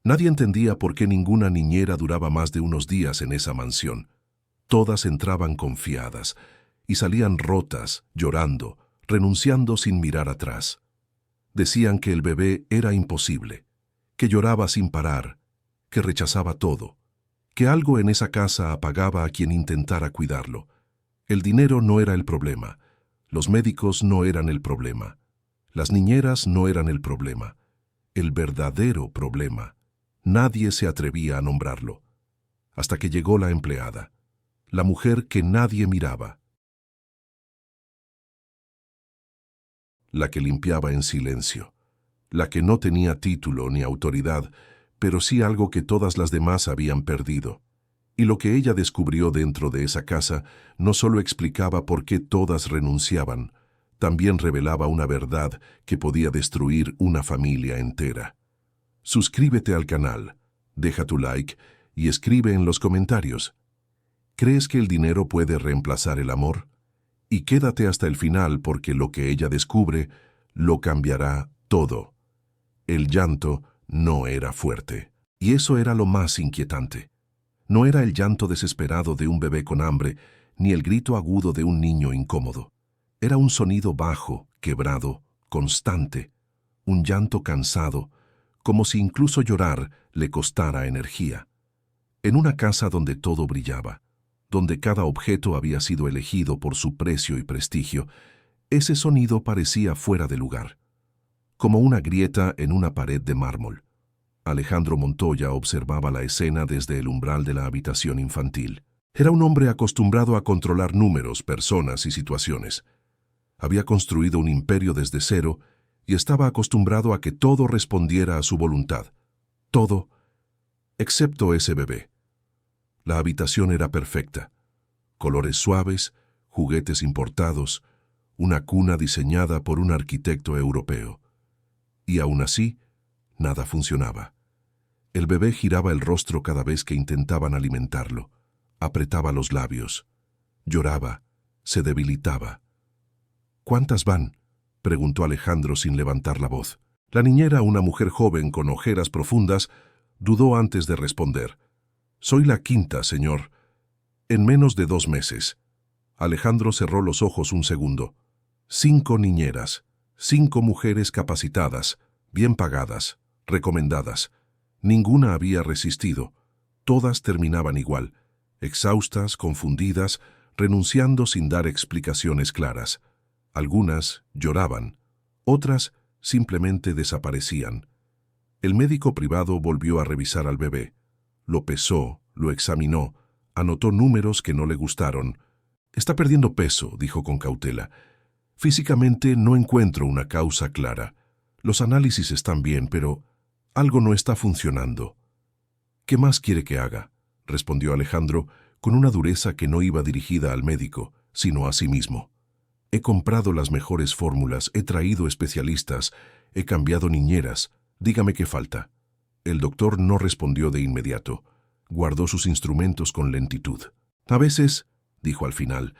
Nadie entendía por qué ninguna niñera duraba más de unos días en esa mansión. Todas entraban confiadas y salían rotas, llorando, renunciando sin mirar atrás. Decían que el bebé era imposible, que lloraba sin parar, que rechazaba todo, que algo en esa casa apagaba a quien intentara cuidarlo. El dinero no era el problema, los médicos no eran el problema, las niñeras no eran el problema. El verdadero problema, nadie se atrevía a nombrarlo, hasta que llegó la empleada, la mujer que nadie miraba, la que limpiaba en silencio, la que no tenía título ni autoridad, pero sí algo que todas las demás habían perdido. Y lo que ella descubrió dentro de esa casa no solo explicaba por qué todas renunciaban, también revelaba una verdad que podía destruir una familia entera. Suscríbete al canal, deja tu like y escribe en los comentarios. ¿Crees que el dinero puede reemplazar el amor? Y quédate hasta el final porque lo que ella descubre lo cambiará todo. El llanto no era fuerte, y eso era lo más inquietante. No era el llanto desesperado de un bebé con hambre, ni el grito agudo de un niño incómodo. Era un sonido bajo, quebrado, constante, un llanto cansado, como si incluso llorar le costara energía. En una casa donde todo brillaba, donde cada objeto había sido elegido por su precio y prestigio, ese sonido parecía fuera de lugar, como una grieta en una pared de mármol. Alejandro Montoya observaba la escena desde el umbral de la habitación infantil. Era un hombre acostumbrado a controlar números, personas y situaciones. Había construido un imperio desde cero y estaba acostumbrado a que todo respondiera a su voluntad. Todo, excepto ese bebé. La habitación era perfecta. Colores suaves, juguetes importados, una cuna diseñada por un arquitecto europeo. Y aún así, nada funcionaba. El bebé giraba el rostro cada vez que intentaban alimentarlo, apretaba los labios, lloraba, se debilitaba. ¿Cuántas van?, preguntó Alejandro sin levantar la voz. La niñera, una mujer joven con ojeras profundas, dudó antes de responder. «Soy la quinta, señor. En menos de 2 meses». Alejandro cerró los ojos un segundo. 5 niñeras, 5 mujeres capacitadas, bien pagadas, recomendadas. Ninguna había resistido. Todas terminaban igual, exhaustas, confundidas, renunciando sin dar explicaciones claras. Algunas lloraban, otras simplemente desaparecían. El médico privado volvió a revisar al bebé. Lo pesó, lo examinó, anotó números que no le gustaron. «Está perdiendo peso», dijo con cautela. «Físicamente no encuentro una causa clara. Los análisis están bien, pero algo no está funcionando». «¿Qué más quiere que haga?», respondió Alejandro con una dureza que no iba dirigida al médico, sino a sí mismo. «He comprado las mejores fórmulas, he traído especialistas, he cambiado niñeras. Dígame qué falta». El doctor no respondió de inmediato. Guardó sus instrumentos con lentitud. «A veces», dijo al final,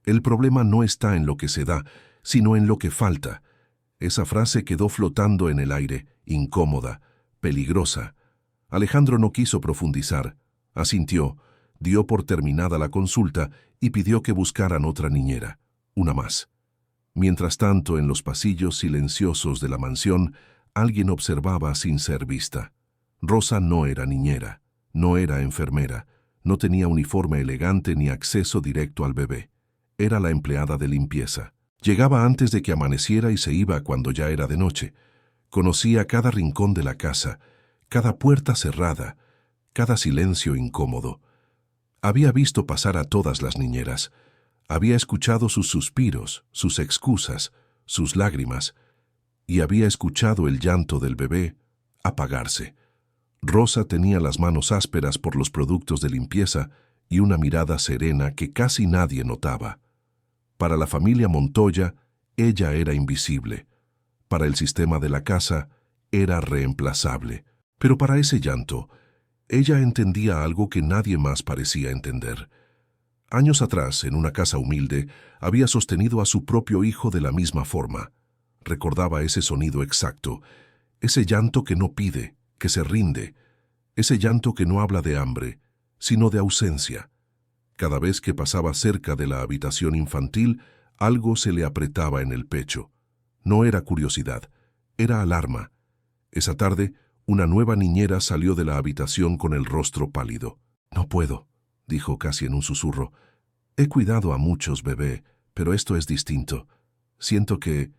«el problema no está en lo que se da, sino en lo que falta». Esa frase quedó flotando en el aire, incómoda, peligrosa. Alejandro no quiso profundizar. Asintió, dio por terminada la consulta y pidió que buscaran otra niñera, una más. Mientras tanto, en los pasillos silenciosos de la mansión, alguien observaba sin ser vista. Rosa no era niñera, no era enfermera, no tenía uniforme elegante ni acceso directo al bebé. Era la empleada de limpieza. Llegaba antes de que amaneciera y se iba cuando ya era de noche. Conocía cada rincón de la casa, cada puerta cerrada, cada silencio incómodo. Había visto pasar a todas las niñeras. Había escuchado sus suspiros, sus excusas, sus lágrimas, y había escuchado el llanto del bebé apagarse. Rosa tenía las manos ásperas por los productos de limpieza y una mirada serena que casi nadie notaba. Para la familia Montoya, ella era invisible. Para el sistema de la casa, era reemplazable. Pero para ese llanto, ella entendía algo que nadie más parecía entender. Años atrás, en una casa humilde, había sostenido a su propio hijo de la misma forma. Recordaba ese sonido exacto, ese llanto que no pide, que se rinde, ese llanto que no habla de hambre, sino de ausencia. Cada vez que pasaba cerca de la habitación infantil, algo se le apretaba en el pecho. No era curiosidad, era alarma. Esa tarde, una nueva niñera salió de la habitación con el rostro pálido. «No puedo», dijo casi en un susurro. «He cuidado a muchos, bebé, pero esto es distinto. Siento que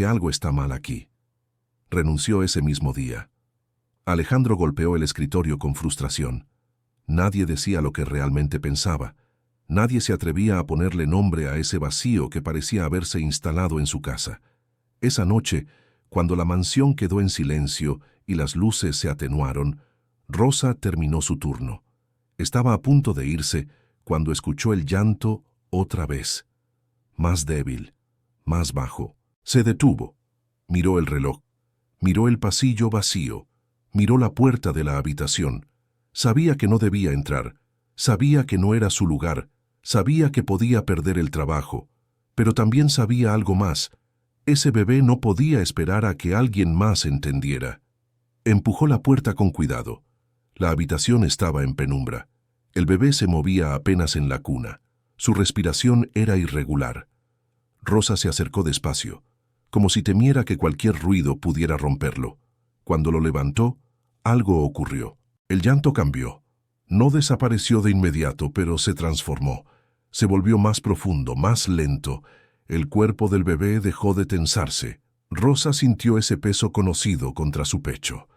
algo está mal aquí». Renunció ese mismo día. Alejandro golpeó el escritorio con frustración. Nadie decía lo que realmente pensaba. Nadie se atrevía a ponerle nombre a ese vacío que parecía haberse instalado en su casa. Esa noche, cuando la mansión quedó en silencio y las luces se atenuaron, Rosa terminó su turno. Estaba a punto de irse cuando escuchó el llanto otra vez. Más débil, más bajo. Se detuvo. Miró el reloj. Miró el pasillo vacío. Miró la puerta de la habitación. Sabía que no debía entrar. Sabía que no era su lugar. Sabía que podía perder el trabajo. Pero también sabía algo más. Ese bebé no podía esperar a que alguien más entendiera. Empujó la puerta con cuidado. La habitación estaba en penumbra. El bebé se movía apenas en la cuna. Su respiración era irregular. Rosa se acercó despacio, como si temiera que cualquier ruido pudiera romperlo. Cuando lo levantó, algo ocurrió. El llanto cambió. No desapareció de inmediato, pero se transformó. Se volvió más profundo, más lento. El cuerpo del bebé dejó de tensarse. Rosa sintió ese peso conocido contra su pecho.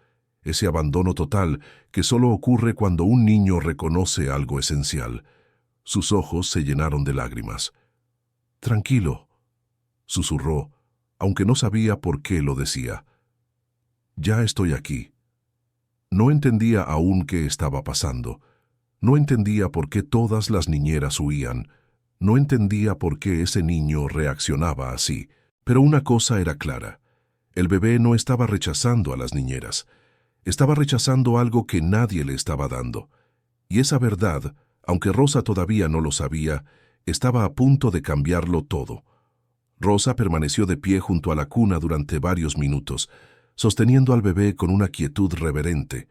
Ese abandono total que solo ocurre cuando un niño reconoce algo esencial. Sus ojos se llenaron de lágrimas. «Tranquilo», susurró, aunque no sabía por qué lo decía. «Ya estoy aquí». No entendía aún qué estaba pasando. No entendía por qué todas las niñeras huían. No entendía por qué ese niño reaccionaba así. Pero una cosa era clara. El bebé no estaba rechazando a las niñeras. Estaba rechazando algo que nadie le estaba dando. Y esa verdad, aunque Rosa todavía no lo sabía, estaba a punto de cambiarlo todo. Rosa permaneció de pie junto a la cuna durante varios minutos, sosteniendo al bebé con una quietud reverente,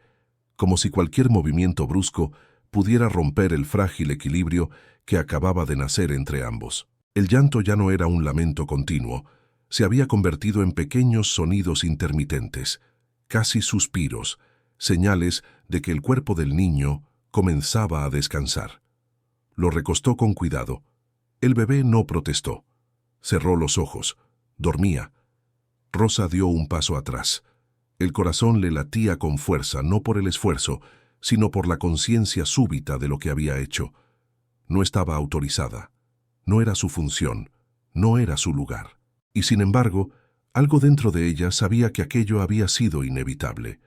como si cualquier movimiento brusco pudiera romper el frágil equilibrio que acababa de nacer entre ambos. El llanto ya no era un lamento continuo, se había convertido en pequeños sonidos intermitentes, casi suspiros, señales de que el cuerpo del niño comenzaba a descansar. Lo recostó con cuidado. El bebé no protestó. Cerró los ojos. Dormía. Rosa dio un paso atrás. El corazón le latía con fuerza, no por el esfuerzo, sino por la conciencia súbita de lo que había hecho. No estaba autorizada. No era su función. No era su lugar. Y sin embargo, algo dentro de ella sabía que aquello había sido inevitable.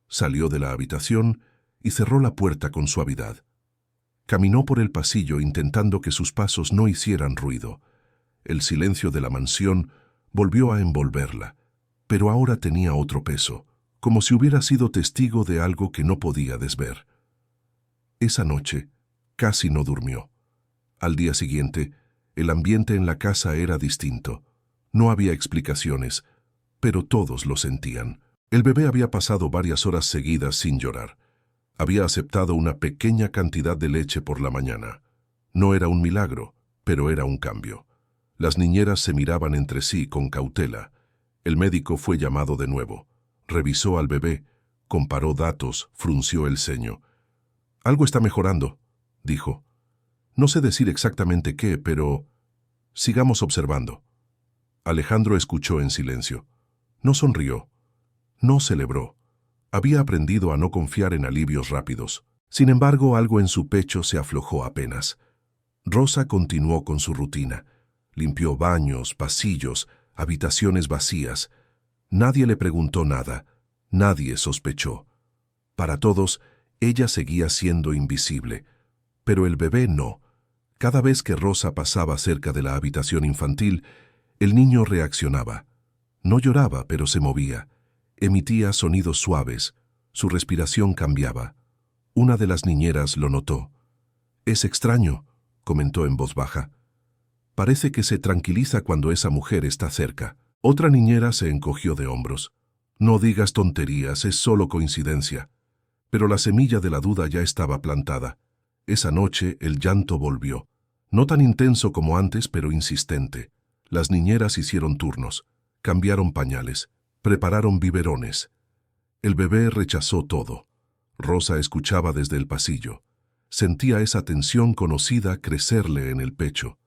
Salió de la habitación y cerró la puerta con suavidad. Caminó por el pasillo intentando que sus pasos no hicieran ruido. El silencio de la mansión volvió a envolverla, pero ahora tenía otro peso, como si hubiera sido testigo de algo que no podía desver. Esa noche casi no durmió. Al día siguiente, el ambiente en la casa era distinto. No había explicaciones, pero todos lo sentían. El bebé había pasado varias horas seguidas sin llorar. Había aceptado una pequeña cantidad de leche por la mañana. No era un milagro, pero era un cambio. Las niñeras se miraban entre sí con cautela. El médico fue llamado de nuevo. Revisó al bebé, comparó datos, frunció el ceño. «Algo está mejorando», dijo. «No sé decir exactamente qué, pero sigamos observando». Alejandro escuchó en silencio. No sonrió. No celebró. Había aprendido a no confiar en alivios rápidos. Sin embargo, algo en su pecho se aflojó apenas. Rosa continuó con su rutina. Limpió baños, pasillos, habitaciones vacías. Nadie le preguntó nada. Nadie sospechó. Para todos, ella seguía siendo invisible. Pero el bebé no. Cada vez que Rosa pasaba cerca de la habitación infantil, el niño reaccionaba. No lloraba, pero se movía. Emitía sonidos suaves. Su respiración cambiaba. Una de las niñeras lo notó. «Es extraño», comentó en voz baja. «Parece que se tranquiliza cuando esa mujer está cerca». Otra niñera se encogió de hombros. No digas tonterías, es solo coincidencia. Pero la semilla de la duda ya estaba plantada. Esa noche el llanto volvió. No tan intenso como antes, pero insistente. Las niñeras hicieron turnos, cambiaron pañales, prepararon biberones. El bebé rechazó todo. Rosa escuchaba desde el pasillo. Sentía esa tensión conocida crecerle en el pecho.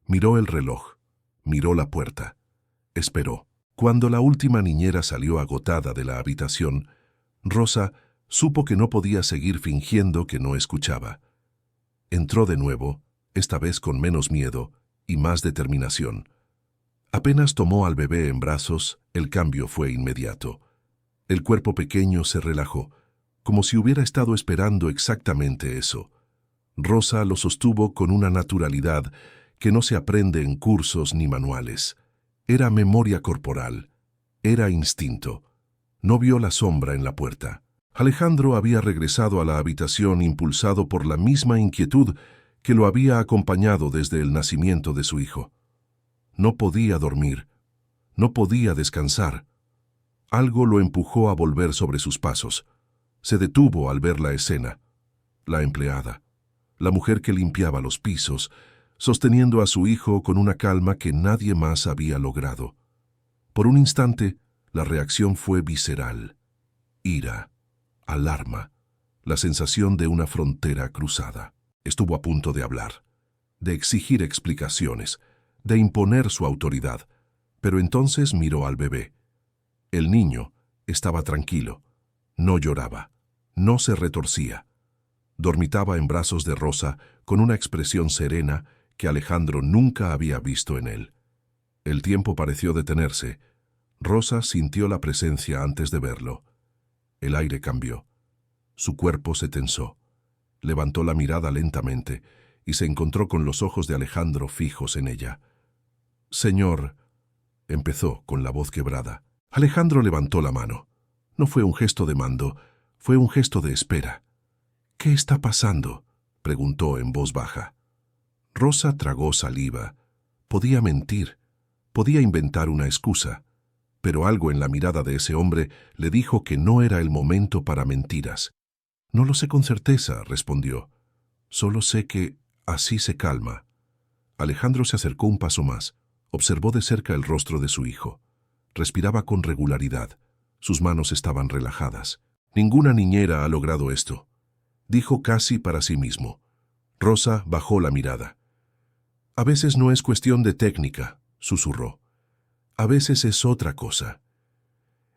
Miró el reloj, miró la puerta. Esperó. Cuando la última niñera salió agotada de la habitación, Rosa supo que no podía seguir fingiendo que no escuchaba. Entró de nuevo, esta vez con menos miedo y más determinación. Apenas tomó al bebé en brazos, el cambio fue inmediato. El cuerpo pequeño se relajó, como si hubiera estado esperando exactamente eso. Rosa lo sostuvo con una naturalidad que no se aprende en cursos ni manuales. Era memoria corporal, era instinto. No vio la sombra en la puerta. Alejandro había regresado a la habitación impulsado por la misma inquietud que lo había acompañado desde el nacimiento de su hijo. No podía dormir, no podía descansar. Algo lo empujó a volver sobre sus pasos. Se detuvo al ver la escena. La empleada, la mujer que limpiaba los pisos, sosteniendo a su hijo con una calma que nadie más había logrado. Por un instante, la reacción fue visceral. Ira, alarma, la sensación de una frontera cruzada. Estuvo a punto de hablar, de exigir explicaciones, de imponer su autoridad, pero entonces miró al bebé. El niño estaba tranquilo, no lloraba, no se retorcía. Dormitaba en brazos de Rosa con una expresión serena que Alejandro nunca había visto en él. El tiempo pareció detenerse. Rosa sintió la presencia antes de verlo. El aire cambió. Su cuerpo se tensó. Levantó la mirada lentamente y se encontró con los ojos de Alejandro fijos en ella. «Señor», empezó con la voz quebrada. Alejandro levantó la mano. No fue un gesto de mando, fue un gesto de espera. «¿Qué está pasando?», preguntó en voz baja. Rosa tragó saliva. Podía mentir, podía inventar una excusa, pero algo en la mirada de ese hombre le dijo que no era el momento para mentiras. «No lo sé con certeza», respondió. «Solo sé que así se calma». Alejandro se acercó un paso más. Observó de cerca el rostro de su hijo. Respiraba con regularidad. Sus manos estaban relajadas. «Ninguna niñera ha logrado esto», dijo casi para sí mismo. Rosa bajó la mirada. «A veces no es cuestión de técnica», susurró. «A veces es otra cosa».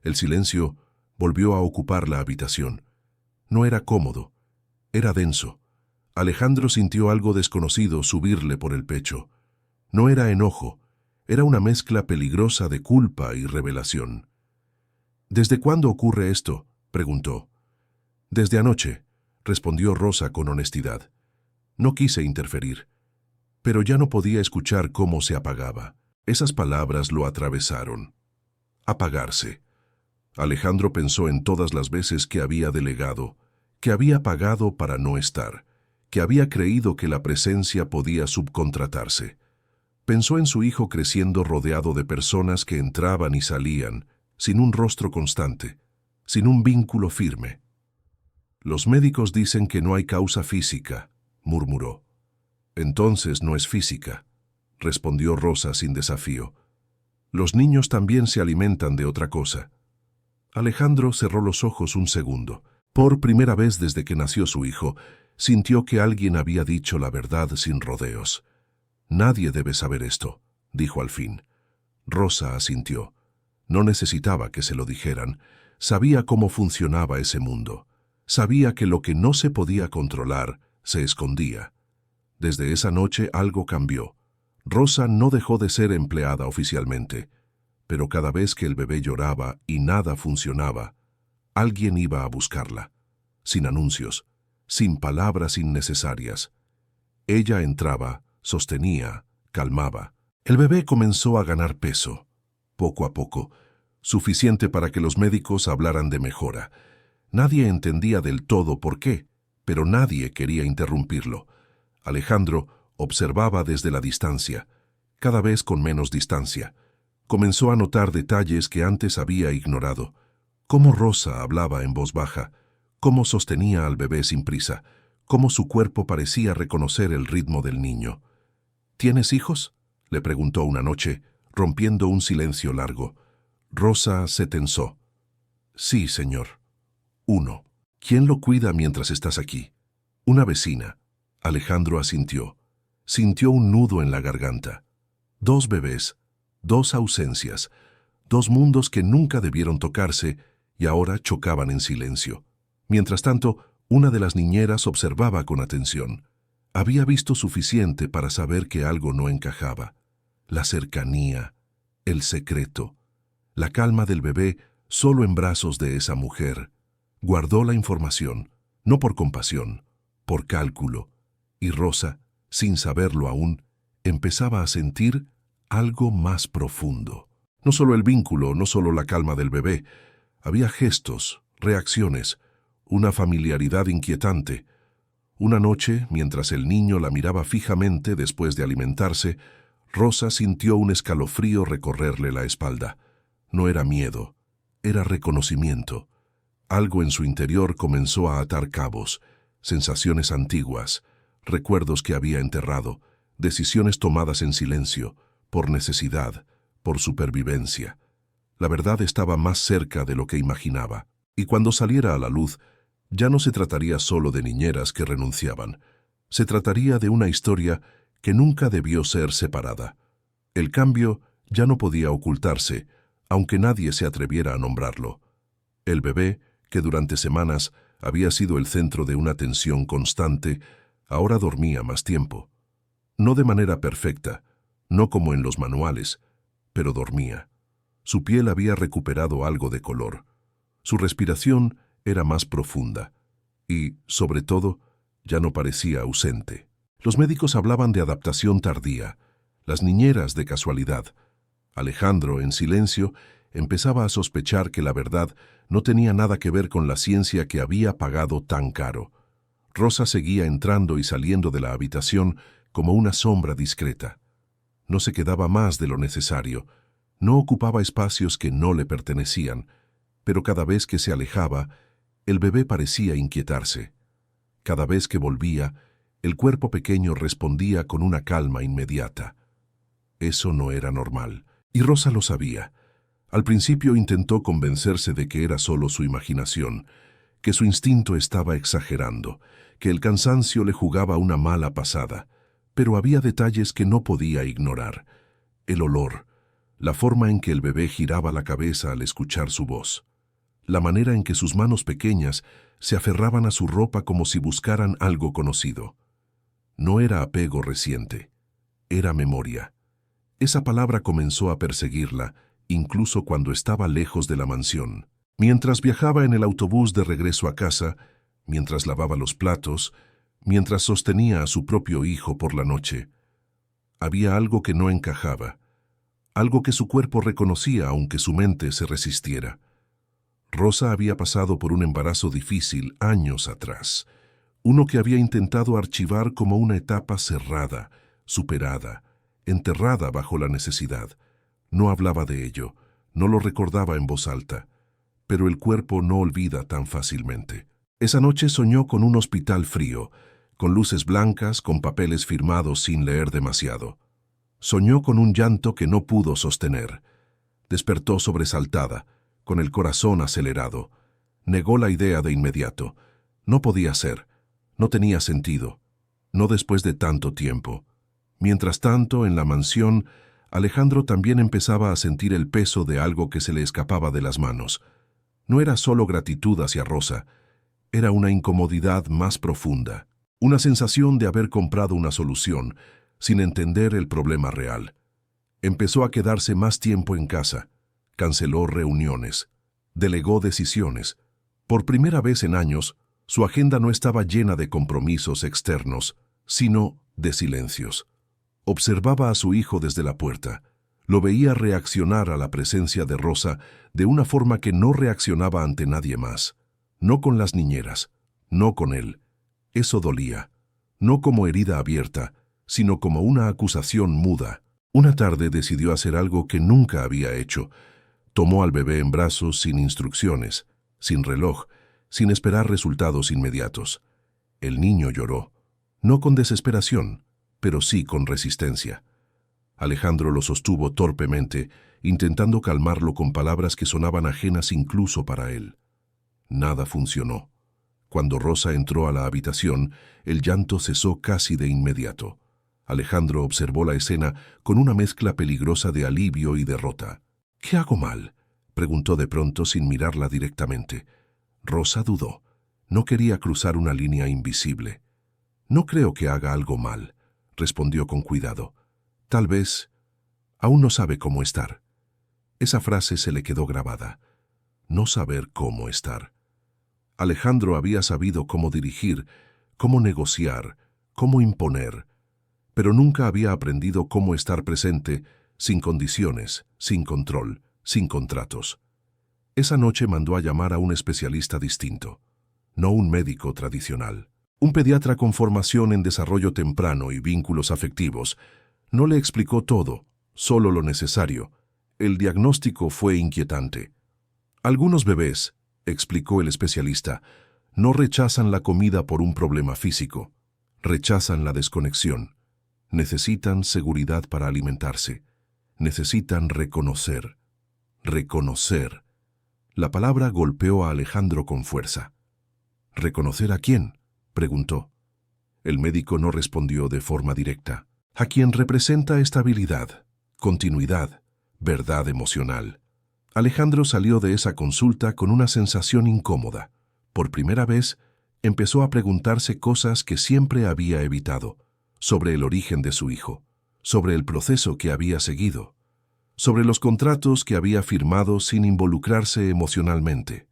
El silencio volvió a ocupar la habitación. No era cómodo, era denso. Alejandro sintió algo desconocido subirle por el pecho. No era enojo, era una mezcla peligrosa de culpa y revelación. «¿Desde cuándo ocurre esto?», preguntó. «Desde anoche», respondió Rosa con honestidad. No quise interferir, pero ya no podía escuchar cómo se apagaba. Esas palabras lo atravesaron. Apagarse. Alejandro pensó en todas las veces que había delegado, que había pagado para no estar, que había creído que la presencia podía subcontratarse. Pensó en su hijo creciendo rodeado de personas que entraban y salían, sin un rostro constante, sin un vínculo firme. «Los médicos dicen que no hay causa física», murmuró. «Entonces no es física», respondió Rosa sin desafío. «Los niños también se alimentan de otra cosa». Alejandro cerró los ojos un segundo. Por primera vez desde que nació su hijo, sintió que alguien había dicho la verdad sin rodeos. «Nadie debe saber esto», dijo al fin. Rosa asintió. No necesitaba que se lo dijeran. Sabía cómo funcionaba ese mundo. Sabía que lo que no se podía controlar se escondía. Desde esa noche algo cambió. Rosa no dejó de ser empleada oficialmente, pero cada vez que el bebé lloraba y nada funcionaba, alguien iba a buscarla, sin anuncios, sin palabras innecesarias. Ella entraba, sostenía, calmaba. El bebé comenzó a ganar peso, poco a poco, suficiente para que los médicos hablaran de mejora. Nadie entendía del todo por qué, pero nadie quería interrumpirlo. Alejandro observaba desde la distancia, cada vez con menos distancia. Comenzó a notar detalles que antes había ignorado. Cómo Rosa hablaba en voz baja, cómo sostenía al bebé sin prisa, cómo su cuerpo parecía reconocer el ritmo del niño. ¿Tienes hijos?, le preguntó una noche, rompiendo un silencio largo. Rosa se tensó. Sí, señor. Uno. ¿Quién lo cuida mientras estás aquí? Una vecina. Alejandro asintió. Sintió un nudo en la garganta. 2 bebés, 2 ausencias, 2 mundos que nunca debieron tocarse y ahora chocaban en silencio. Mientras tanto, una de las niñeras observaba con atención. Había visto suficiente para saber que algo no encajaba. La cercanía, el secreto, la calma del bebé solo en brazos de esa mujer. Guardó la información, no por compasión, por cálculo, y Rosa, sin saberlo aún, empezaba a sentir algo más profundo. No solo el vínculo, no solo la calma del bebé, había gestos, reacciones, una familiaridad inquietante. Una noche, mientras el niño la miraba fijamente después de alimentarse, Rosa sintió un escalofrío recorrerle la espalda. No era miedo, era reconocimiento. Algo en su interior comenzó a atar cabos, sensaciones antiguas, recuerdos que había enterrado, decisiones tomadas en silencio, por necesidad, por supervivencia. La verdad estaba más cerca de lo que imaginaba, y cuando saliera a la luz, ya no se trataría solo de niñeras que renunciaban. Se trataría de una historia que nunca debió ser separada. El cambio ya no podía ocultarse, aunque nadie se atreviera a nombrarlo. El bebé, que durante semanas había sido el centro de una tensión constante, ahora dormía más tiempo. No de manera perfecta, no como en los manuales, pero dormía. Su piel había recuperado algo de color. Su respiración era más profunda y, sobre todo, ya no parecía ausente. Los médicos hablaban de adaptación tardía, las niñeras de casualidad. Alejandro, en silencio, empezaba a sospechar que la verdad no tenía nada que ver con la ciencia que había pagado tan caro. Rosa seguía entrando y saliendo de la habitación como una sombra discreta. No se quedaba más de lo necesario, no ocupaba espacios que no le pertenecían, pero cada vez que se alejaba, el bebé parecía inquietarse. Cada vez que volvía, el cuerpo pequeño respondía con una calma inmediata. Eso no era normal, y Rosa lo sabía. Al principio intentó convencerse de que era solo su imaginación, que su instinto estaba exagerando, que el cansancio le jugaba una mala pasada, pero había detalles que no podía ignorar. El olor, la forma en que el bebé giraba la cabeza al escuchar su voz, la manera en que sus manos pequeñas se aferraban a su ropa como si buscaran algo conocido. No era apego reciente, era memoria. Esa palabra comenzó a perseguirla, incluso cuando estaba lejos de la mansión. Mientras viajaba en el autobús de regreso a casa, mientras lavaba los platos, mientras sostenía a su propio hijo por la noche, había algo que no encajaba, algo que su cuerpo reconocía aunque su mente se resistiera. Rosa había pasado por un embarazo difícil años atrás, uno que había intentado archivar como una etapa cerrada, superada, enterrada bajo la necesidad. No hablaba de ello, no lo recordaba en voz alta, pero el cuerpo no olvida tan fácilmente. Esa noche soñó con un hospital frío, con luces blancas, con papeles firmados sin leer demasiado. Soñó con un llanto que no pudo sostener. Despertó sobresaltada, con el corazón acelerado. Negó la idea de inmediato. No podía ser, no tenía sentido, no después de tanto tiempo. Mientras tanto, en la mansión, Alejandro también empezaba a sentir el peso de algo que se le escapaba de las manos. No era solo gratitud hacia Rosa, era una incomodidad más profunda, una sensación de haber comprado una solución, sin entender el problema real. Empezó a quedarse más tiempo en casa, canceló reuniones, delegó decisiones. Por primera vez en años, su agenda no estaba llena de compromisos externos, sino de silencios. Observaba a su hijo desde la puerta. Lo veía reaccionar a la presencia de Rosa de una forma que no reaccionaba ante nadie más. No con las niñeras, no con él. Eso dolía. No como herida abierta, sino como una acusación muda. Una tarde decidió hacer algo que nunca había hecho. Tomó al bebé en brazos sin instrucciones, sin reloj, sin esperar resultados inmediatos. El niño lloró, no con desesperación, pero sí con resistencia. Alejandro lo sostuvo torpemente, intentando calmarlo con palabras que sonaban ajenas incluso para él. Nada funcionó. Cuando Rosa entró a la habitación, el llanto cesó casi de inmediato. Alejandro observó la escena con una mezcla peligrosa de alivio y derrota. «¿Qué hago mal?», preguntó de pronto sin mirarla directamente. Rosa dudó. No quería cruzar una línea invisible. «No creo que haga algo mal», respondió con cuidado. «Tal vez aún no sabe cómo estar». Esa frase se le quedó grabada. No saber cómo estar. Alejandro había sabido cómo dirigir, cómo negociar, cómo imponer, pero nunca había aprendido cómo estar presente, sin condiciones, sin control, sin contratos. Esa noche mandó a llamar a un especialista distinto, no un médico tradicional. Un pediatra con formación en desarrollo temprano y vínculos afectivos. No le explicó todo, solo lo necesario. El diagnóstico fue inquietante. Algunos bebés, explicó el especialista, no rechazan la comida por un problema físico, rechazan la desconexión. Necesitan seguridad para alimentarse. Necesitan reconocer. Reconocer. La palabra golpeó a Alejandro con fuerza. ¿Reconocer a quién?, preguntó. El médico no respondió de forma directa. A quien representa estabilidad, continuidad, verdad emocional. Alejandro salió de esa consulta con una sensación incómoda. Por primera vez, empezó a preguntarse cosas que siempre había evitado, sobre el origen de su hijo, sobre el proceso que había seguido, sobre los contratos que había firmado sin involucrarse emocionalmente.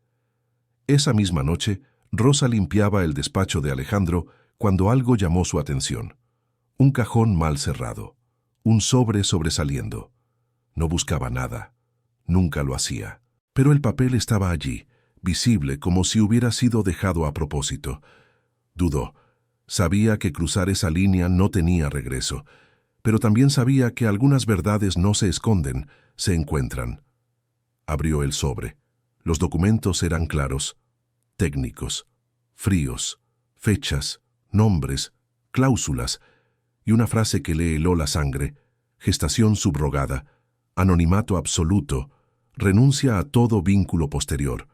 Esa misma noche, Rosa limpiaba el despacho de Alejandro cuando algo llamó su atención. Un cajón mal cerrado, un sobre sobresaliendo. No buscaba nada. Nunca lo hacía. Pero el papel estaba allí, visible como si hubiera sido dejado a propósito. Dudó. Sabía que cruzar esa línea no tenía regreso, pero también sabía que algunas verdades no se esconden, se encuentran. Abrió el sobre. Los documentos eran claros, técnicos, fríos, fechas, nombres, cláusulas, y una frase que le heló la sangre: gestación subrogada, anonimato absoluto, renuncia a todo vínculo posterior.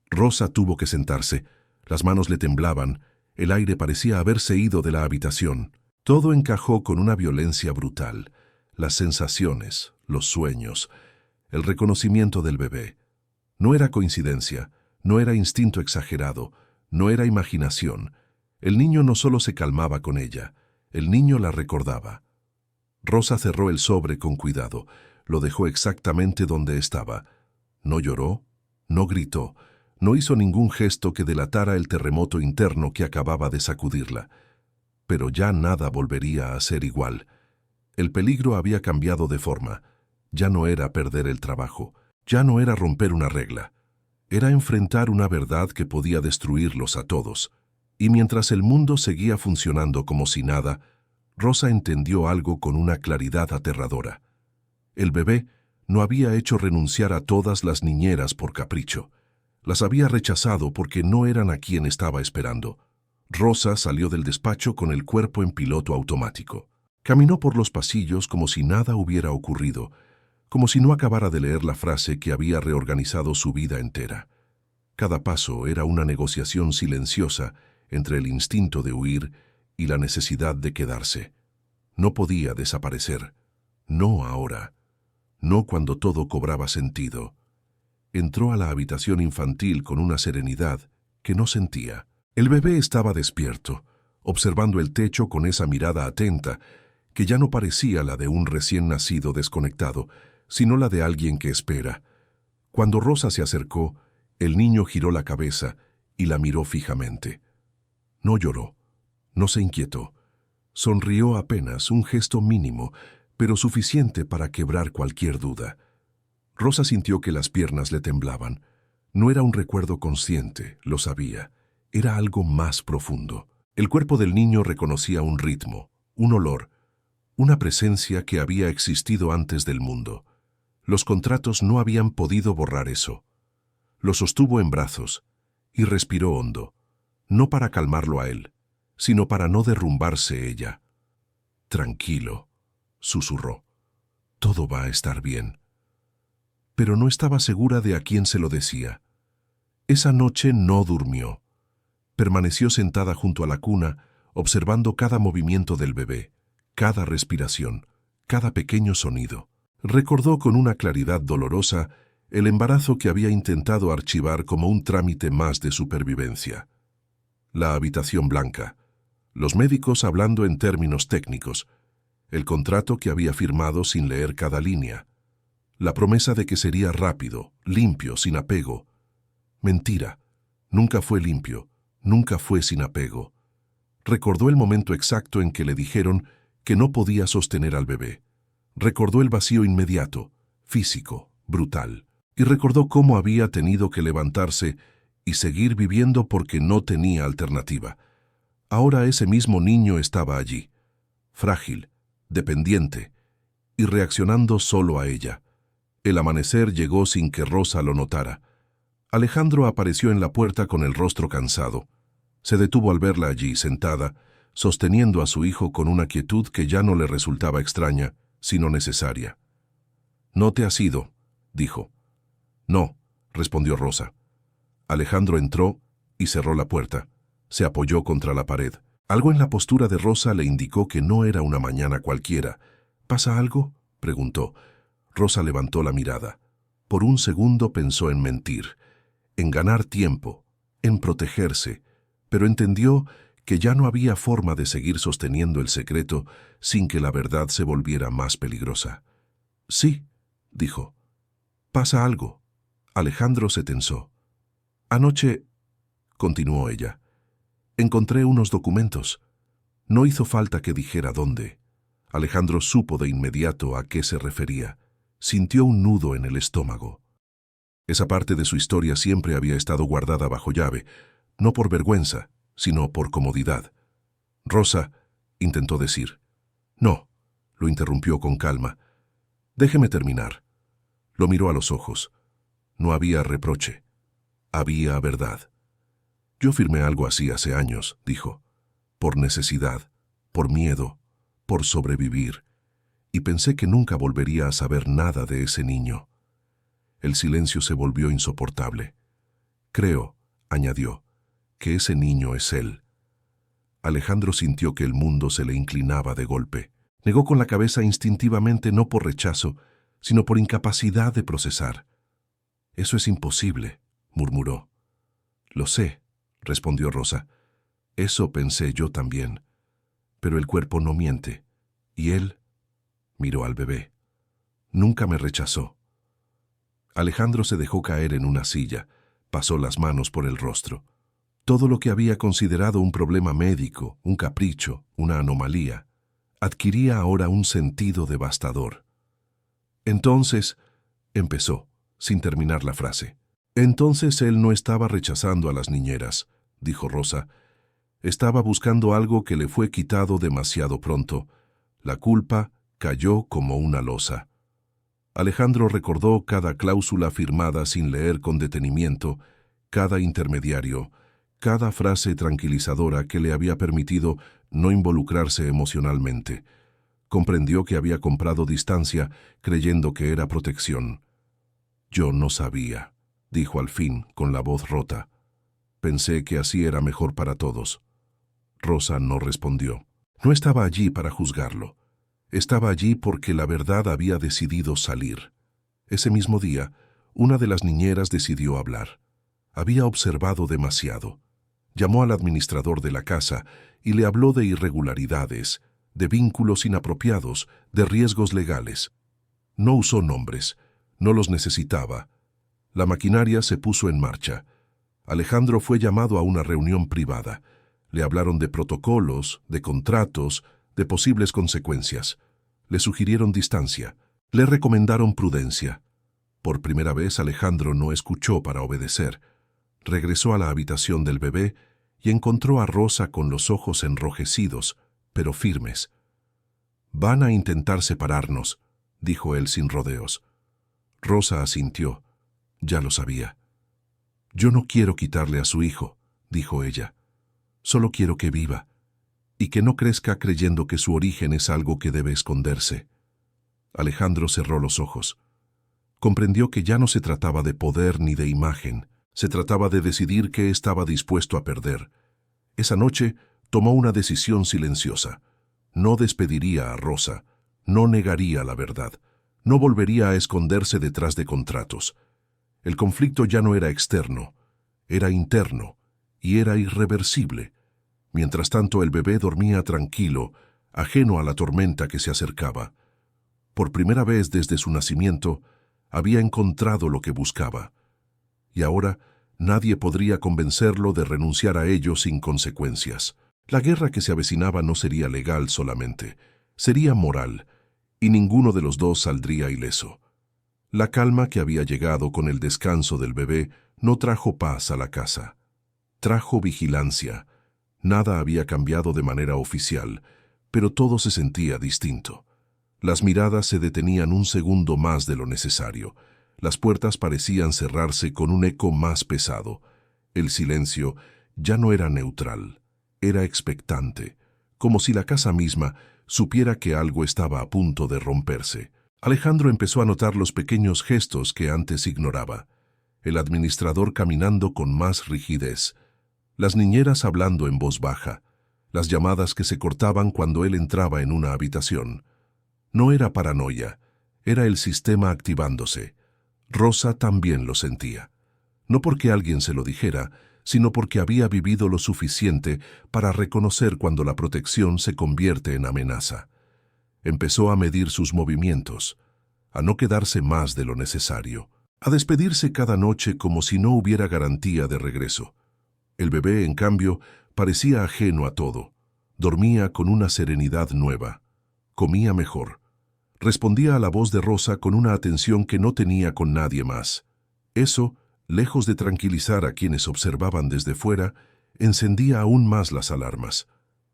Rosa tuvo que sentarse, las manos le temblaban, el aire parecía haberse ido de la habitación. Todo encajó con una violencia brutal. Las sensaciones, los sueños, el reconocimiento del bebé. No era coincidencia, no era instinto exagerado, no era imaginación. El niño no solo se calmaba con ella, el niño la recordaba. Rosa cerró el sobre con cuidado, lo dejó exactamente donde estaba. No lloró, no gritó, no hizo ningún gesto que delatara el terremoto interno que acababa de sacudirla. Pero ya nada volvería a ser igual. El peligro había cambiado de forma. Ya no era perder el trabajo, ya no era romper una regla. Era enfrentar una verdad que podía destruirlos a todos. Y mientras el mundo seguía funcionando como si nada, Rosa entendió algo con una claridad aterradora. El bebé no había hecho renunciar a todas las niñeras por capricho. Las había rechazado porque no eran a quien estaba esperando. Rosa salió del despacho con el cuerpo en piloto automático. Caminó por los pasillos como si nada hubiera ocurrido, como si no acabara de leer la frase que había reorganizado su vida entera. Cada paso era una negociación silenciosa entre el instinto de huir y la necesidad de quedarse. No podía desaparecer. No ahora. No cuando todo cobraba sentido. Entró a la habitación infantil con una serenidad que no sentía. El bebé estaba despierto, observando el techo con esa mirada atenta, que ya no parecía la de un recién nacido desconectado, sino la de alguien que espera. Cuando Rosa se acercó, el niño giró la cabeza y la miró fijamente. No lloró, no se inquietó. Sonrió apenas, un gesto mínimo, pero suficiente para quebrar cualquier duda. Rosa sintió que las piernas le temblaban. No era un recuerdo consciente, lo sabía. Era algo más profundo. El cuerpo del niño reconocía un ritmo, un olor, una presencia que había existido antes del mundo. Los contratos no habían podido borrar eso. Lo sostuvo en brazos y respiró hondo, no para calmarlo a él, sino para no derrumbarse ella. «Tranquilo», susurró. «Todo va a estar bien». Pero no estaba segura de a quién se lo decía. Esa noche no durmió. Permaneció sentada junto a la cuna, observando cada movimiento del bebé, cada respiración, cada pequeño sonido. Recordó con una claridad dolorosa el embarazo que había intentado archivar como un trámite más de supervivencia. La habitación blanca, los médicos hablando en términos técnicos, el contrato que había firmado sin leer cada línea, la promesa de que sería rápido, limpio, sin apego. Mentira, nunca fue limpio, nunca fue sin apego. Recordó el momento exacto en que le dijeron que no podía sostener al bebé. Recordó el vacío inmediato, físico, brutal, y recordó cómo había tenido que levantarse y seguir viviendo porque no tenía alternativa. Ahora ese mismo niño estaba allí, frágil, dependiente, y reaccionando solo a ella. El amanecer llegó sin que Rosa lo notara. Alejandro apareció en la puerta con el rostro cansado. Se detuvo al verla allí, sentada, sosteniendo a su hijo con una quietud que ya no le resultaba extraña, sino necesaria. «¿No te has ido?», dijo. «No», respondió Rosa. Alejandro entró y cerró la puerta. Se apoyó contra la pared. Algo en la postura de Rosa le indicó que no era una mañana cualquiera. «¿Pasa algo?», preguntó. Rosa levantó la mirada. Por un segundo pensó en mentir, en ganar tiempo, en protegerse, pero entendió que ya no había forma de seguir sosteniendo el secreto sin que la verdad se volviera más peligrosa. «Sí», dijo. «Pasa algo». Alejandro se tensó. «Anoche», continuó ella, «encontré unos documentos». No hizo falta que dijera dónde. Alejandro supo de inmediato a qué se refería. Sintió un nudo en el estómago. Esa parte de su historia siempre había estado guardada bajo llave, no por vergüenza, sino por comodidad. «Rosa», intentó decir. «No», lo interrumpió con calma. «Déjeme terminar». Lo miró a los ojos. No había reproche. Había verdad. «Yo firmé algo así hace años», dijo. «Por necesidad, por miedo, por sobrevivir. Y pensé que nunca volvería a saber nada de ese niño». El silencio se volvió insoportable. «Creo», añadió, «que ese niño es él». Alejandro sintió que el mundo se le inclinaba de golpe. Negó con la cabeza instintivamente, no por rechazo, sino por incapacidad de procesar. «Eso es imposible», murmuró. «Lo sé», respondió Rosa. «Eso pensé yo también. Pero el cuerpo no miente. Y él», miró al bebé, «nunca me rechazó». Alejandro se dejó caer en una silla, pasó las manos por el rostro. Todo lo que había considerado un problema médico, un capricho, una anomalía, adquiría ahora un sentido devastador. «Entonces», empezó, sin terminar la frase. «Entonces él no estaba rechazando a las niñeras», dijo Rosa. «Estaba buscando algo que le fue quitado demasiado pronto. La culpa cayó como una losa». Alejandro recordó cada cláusula firmada sin leer con detenimiento, cada intermediario, cada frase tranquilizadora que le había permitido no involucrarse emocionalmente. Comprendió que había comprado distancia creyendo que era protección. «Yo no sabía», dijo al fin con la voz rota. «Pensé que así era mejor para todos». Rosa no respondió. No estaba allí para juzgarlo. Estaba allí porque la verdad había decidido salir. Ese mismo día, una de las niñeras decidió hablar. Había observado demasiado. Llamó al administrador de la casa y le habló de irregularidades, de vínculos inapropiados, de riesgos legales. No usó nombres, no los necesitaba. La maquinaria se puso en marcha. Alejandro fue llamado a una reunión privada. Le hablaron de protocolos, de contratos, de posibles consecuencias. Le sugirieron distancia. Le recomendaron prudencia. Por primera vez Alejandro no escuchó para obedecer. Regresó a la habitación del bebé y encontró a Rosa con los ojos enrojecidos, pero firmes. «Van a intentar separarnos», dijo él sin rodeos. Rosa asintió. Ya lo sabía. Yo no quiero quitarle a su hijo, dijo ella. Solo quiero que viva, y que no crezca creyendo que su origen es algo que debe esconderse. Alejandro cerró los ojos. Comprendió que ya no se trataba de poder ni de imagen, se trataba de decidir qué estaba dispuesto a perder. Esa noche tomó una decisión silenciosa. No despediría a Rosa, no negaría la verdad, no volvería a esconderse detrás de contratos. El conflicto ya no era externo, era interno, y era irreversible. Mientras tanto, el bebé dormía tranquilo, ajeno a la tormenta que se acercaba. Por primera vez desde su nacimiento, había encontrado lo que buscaba. Y ahora, nadie podría convencerlo de renunciar a ello sin consecuencias. La guerra que se avecinaba no sería legal solamente, sería moral, y ninguno de los dos saldría ileso. La calma que había llegado con el descanso del bebé no trajo paz a la casa. Trajo vigilancia. Nada había cambiado de manera oficial, pero todo se sentía distinto. Las miradas se detenían un segundo más de lo necesario. Las puertas parecían cerrarse con un eco más pesado. El silencio ya no era neutral, era expectante, como si la casa misma supiera que algo estaba a punto de romperse. Alejandro empezó a notar los pequeños gestos que antes ignoraba. El administrador caminando con más rigidez, las niñeras hablando en voz baja, las llamadas que se cortaban cuando él entraba en una habitación. No era paranoia, era el sistema activándose. Rosa también lo sentía. No porque alguien se lo dijera, sino porque había vivido lo suficiente para reconocer cuando la protección se convierte en amenaza. Empezó a medir sus movimientos, a no quedarse más de lo necesario, a despedirse cada noche como si no hubiera garantía de regreso. El bebé, en cambio, parecía ajeno a todo. Dormía con una serenidad nueva. Comía mejor. Respondía a la voz de Rosa con una atención que no tenía con nadie más. Eso, lejos de tranquilizar a quienes observaban desde fuera, encendía aún más las alarmas.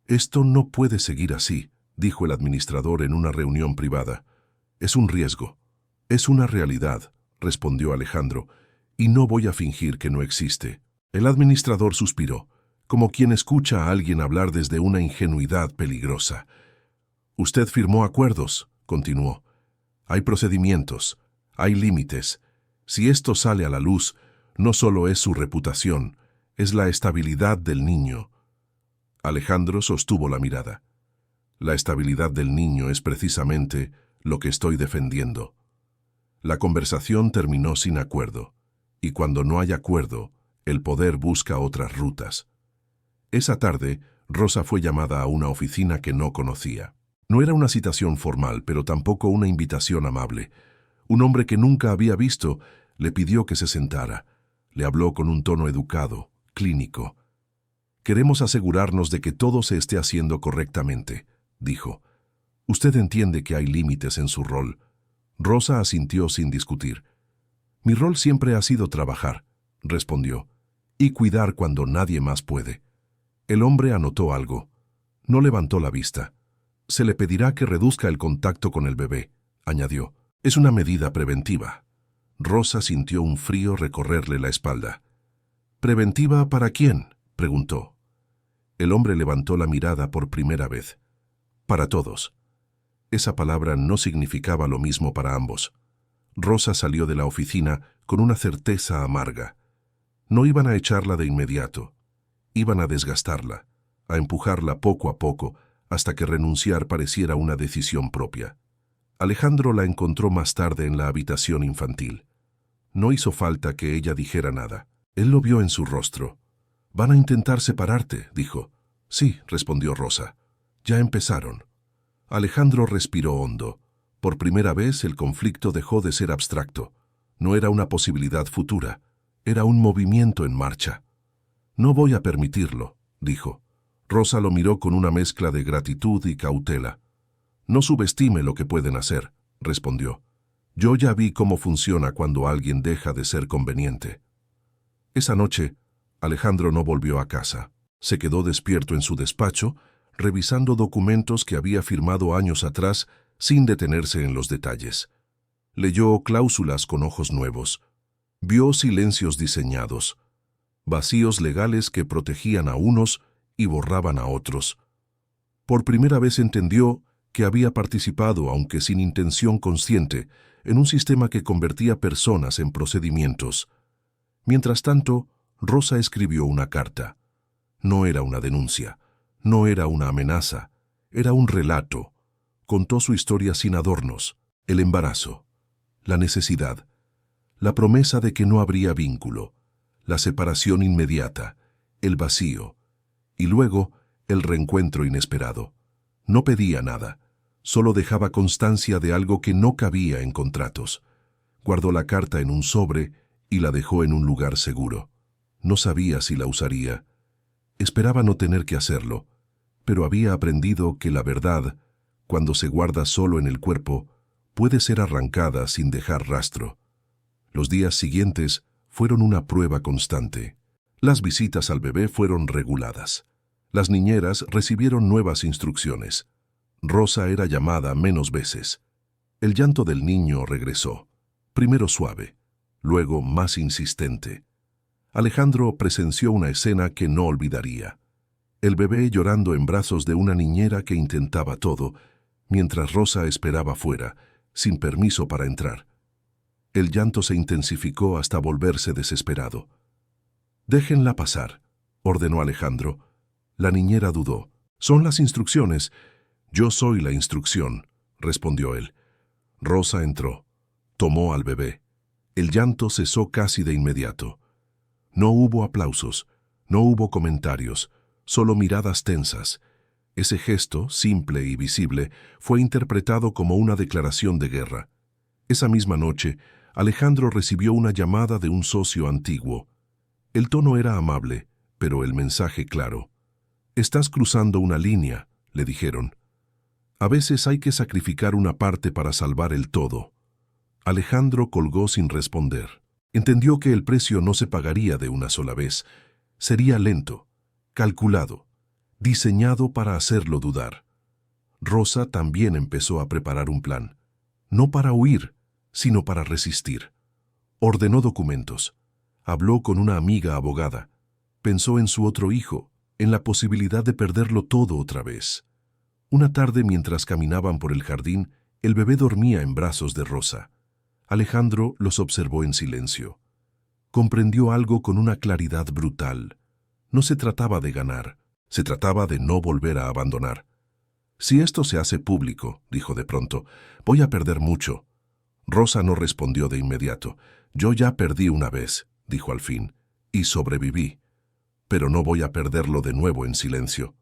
«Esto no puede seguir así», dijo el administrador en una reunión privada. «Es un riesgo. Es una realidad», respondió Alejandro, «y no voy a fingir que no existe». El administrador suspiró, como quien escucha a alguien hablar desde una ingenuidad peligrosa. «Usted firmó acuerdos», continuó. «Hay procedimientos, hay límites. Si esto sale a la luz, no solo es su reputación, es la estabilidad del niño». Alejandro sostuvo la mirada. «La estabilidad del niño es precisamente lo que estoy defendiendo». La conversación terminó sin acuerdo, y cuando no hay acuerdo, el poder busca otras rutas. Esa tarde, Rosa fue llamada a una oficina que no conocía. No era una citación formal, pero tampoco una invitación amable. Un hombre que nunca había visto le pidió que se sentara. Le habló con un tono educado, clínico. «Queremos asegurarnos de que todo se esté haciendo correctamente», dijo. «Usted entiende que hay límites en su rol». Rosa asintió sin discutir. «Mi rol siempre ha sido trabajar», respondió, «y cuidar cuando nadie más puede». El hombre anotó algo. No levantó la vista. «Se le pedirá que reduzca el contacto con el bebé», añadió. «Es una medida preventiva». Rosa sintió un frío recorrerle la espalda. «¿Preventiva para quién?», preguntó. El hombre levantó la mirada por primera vez. «Para todos». Esa palabra no significaba lo mismo para ambos. Rosa salió de la oficina con una certeza amarga. No iban a echarla de inmediato. Iban a desgastarla, a empujarla poco a poco, hasta que renunciar pareciera una decisión propia. Alejandro la encontró más tarde en la habitación infantil. No hizo falta que ella dijera nada. Él lo vio en su rostro. «Van a intentar separarte», dijo. «Sí», respondió Rosa. «Ya empezaron». Alejandro respiró hondo. Por primera vez el conflicto dejó de ser abstracto. No era una posibilidad futura, era un movimiento en marcha. «No voy a permitirlo», dijo. Rosa lo miró con una mezcla de gratitud y cautela. «No subestime lo que pueden hacer», respondió. «Yo ya vi cómo funciona cuando alguien deja de ser conveniente». Esa noche, Alejandro no volvió a casa. Se quedó despierto en su despacho, revisando documentos que había firmado años atrás sin detenerse en los detalles. Leyó cláusulas con ojos nuevos. Vio silencios diseñados, vacíos legales que protegían a unos y borraban a otros. Por primera vez entendió que había participado, aunque sin intención consciente, en un sistema que convertía personas en procedimientos. Mientras tanto, Rosa escribió una carta. No era una denuncia, no era una amenaza, era un relato. Contó su historia sin adornos: el embarazo, la necesidad, la promesa de que no habría vínculo, la separación inmediata, el vacío, y luego el reencuentro inesperado. No pedía nada, solo dejaba constancia de algo que no cabía en contratos. Guardó la carta en un sobre y la dejó en un lugar seguro. No sabía si la usaría. Esperaba no tener que hacerlo, pero había aprendido que la verdad, cuando se guarda solo en el cuerpo, puede ser arrancada sin dejar rastro. Los días siguientes fueron una prueba constante. Las visitas al bebé fueron reguladas. Las niñeras recibieron nuevas instrucciones. Rosa era llamada menos veces. El llanto del niño regresó, primero suave, luego más insistente. Alejandro presenció una escena que no olvidaría. El bebé llorando en brazos de una niñera que intentaba todo, mientras Rosa esperaba fuera, sin permiso para entrar. El llanto se intensificó hasta volverse desesperado. «Déjenla pasar», ordenó Alejandro. La niñera dudó. «Son las instrucciones». «Yo soy la instrucción», respondió él. Rosa entró. Tomó al bebé. El llanto cesó casi de inmediato. No hubo aplausos, no hubo comentarios, solo miradas tensas. Ese gesto, simple y visible, fue interpretado como una declaración de guerra. Esa misma noche, Alejandro recibió una llamada de un socio antiguo. El tono era amable, pero el mensaje claro. «Estás cruzando una línea», le dijeron. «A veces hay que sacrificar una parte para salvar el todo». Alejandro colgó sin responder. Entendió que el precio no se pagaría de una sola vez. Sería lento, calculado, diseñado para hacerlo dudar. Rosa también empezó a preparar un plan. No para huir, sino para resistir. Ordenó documentos. Habló con una amiga abogada. Pensó en su otro hijo, en la posibilidad de perderlo todo otra vez. Una tarde, mientras caminaban por el jardín, el bebé dormía en brazos de Rosa. Alejandro los observó en silencio. Comprendió algo con una claridad brutal. No se trataba de ganar, se trataba de no volver a abandonar. «Si esto se hace público», dijo de pronto, «voy a perder mucho». Rosa no respondió de inmediato. «Yo ya perdí una vez», dijo al fin, «y sobreviví. Pero no voy a perderlo de nuevo en silencio».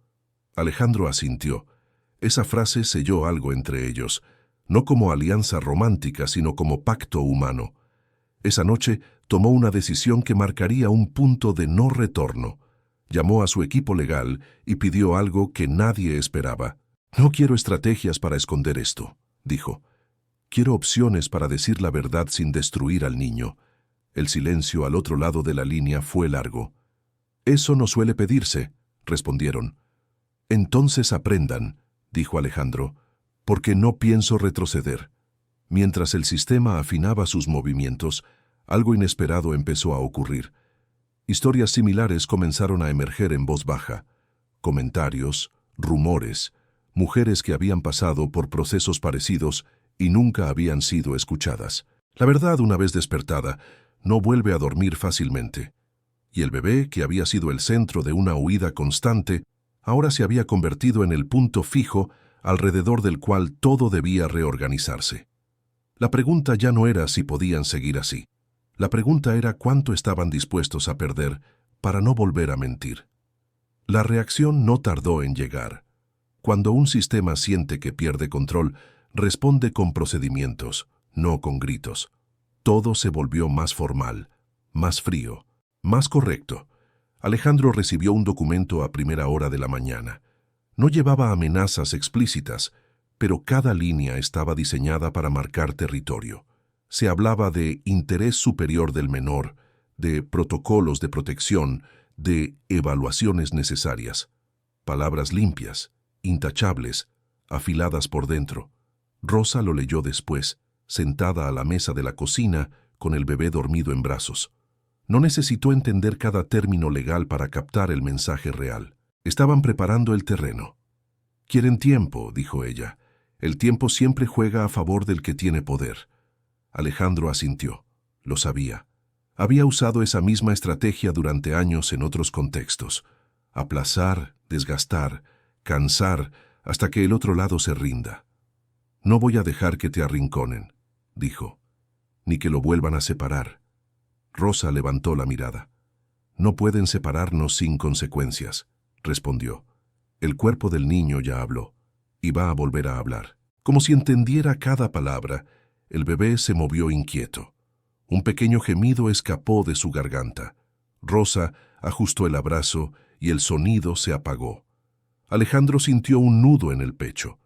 Alejandro asintió. Esa frase selló algo entre ellos, no como alianza romántica, sino como pacto humano. Esa noche tomó una decisión que marcaría un punto de no retorno. Llamó a su equipo legal y pidió algo que nadie esperaba. «No quiero estrategias para esconder esto», dijo. «Quiero opciones para decir la verdad sin destruir al niño». El silencio al otro lado de la línea fue largo. «Eso no suele pedirse», respondieron. «Entonces aprendan», dijo Alejandro, «porque no pienso retroceder». Mientras el sistema afinaba sus movimientos, algo inesperado empezó a ocurrir. Historias similares comenzaron a emerger en voz baja. Comentarios, rumores, mujeres que habían pasado por procesos parecidos y nunca habían sido escuchadas. La verdad, una vez despertada, no vuelve a dormir fácilmente. Y el bebé, que había sido el centro de una huida constante, ahora se había convertido en el punto fijo alrededor del cual todo debía reorganizarse. La pregunta ya no era si podían seguir así. La pregunta era cuánto estaban dispuestos a perder para no volver a mentir. La reacción no tardó en llegar. Cuando un sistema siente que pierde control, responde con procedimientos, no con gritos. Todo se volvió más formal, más frío, más correcto. Alejandro recibió un documento a primera hora de la mañana. No llevaba amenazas explícitas, pero cada línea estaba diseñada para marcar territorio. Se hablaba de interés superior del menor, de protocolos de protección, de evaluaciones necesarias. Palabras limpias, intachables, afiladas por dentro. Rosa lo leyó después. sentada a la mesa de la cocina con el bebé dormido en brazos. No necesitó entender cada término legal para captar el mensaje real. Estaban preparando el terreno. «Quieren tiempo», dijo ella. «El tiempo siempre juega a favor del que tiene poder». Alejandro asintió. Lo sabía. Había usado esa misma estrategia durante años en otros contextos. Aplazar, desgastar, cansar, hasta que el otro lado se rinda. «No voy a dejar que te arrinconen», dijo, «ni que lo vuelvan a separar». Rosa levantó la mirada. «No pueden separarnos sin consecuencias», respondió. El cuerpo del niño ya habló, y va a volver a hablar. Como si entendiera cada palabra, el bebé se movió inquieto. Un pequeño gemido escapó de su garganta. Rosa ajustó el abrazo y el sonido se apagó. Alejandro sintió un nudo en el pecho.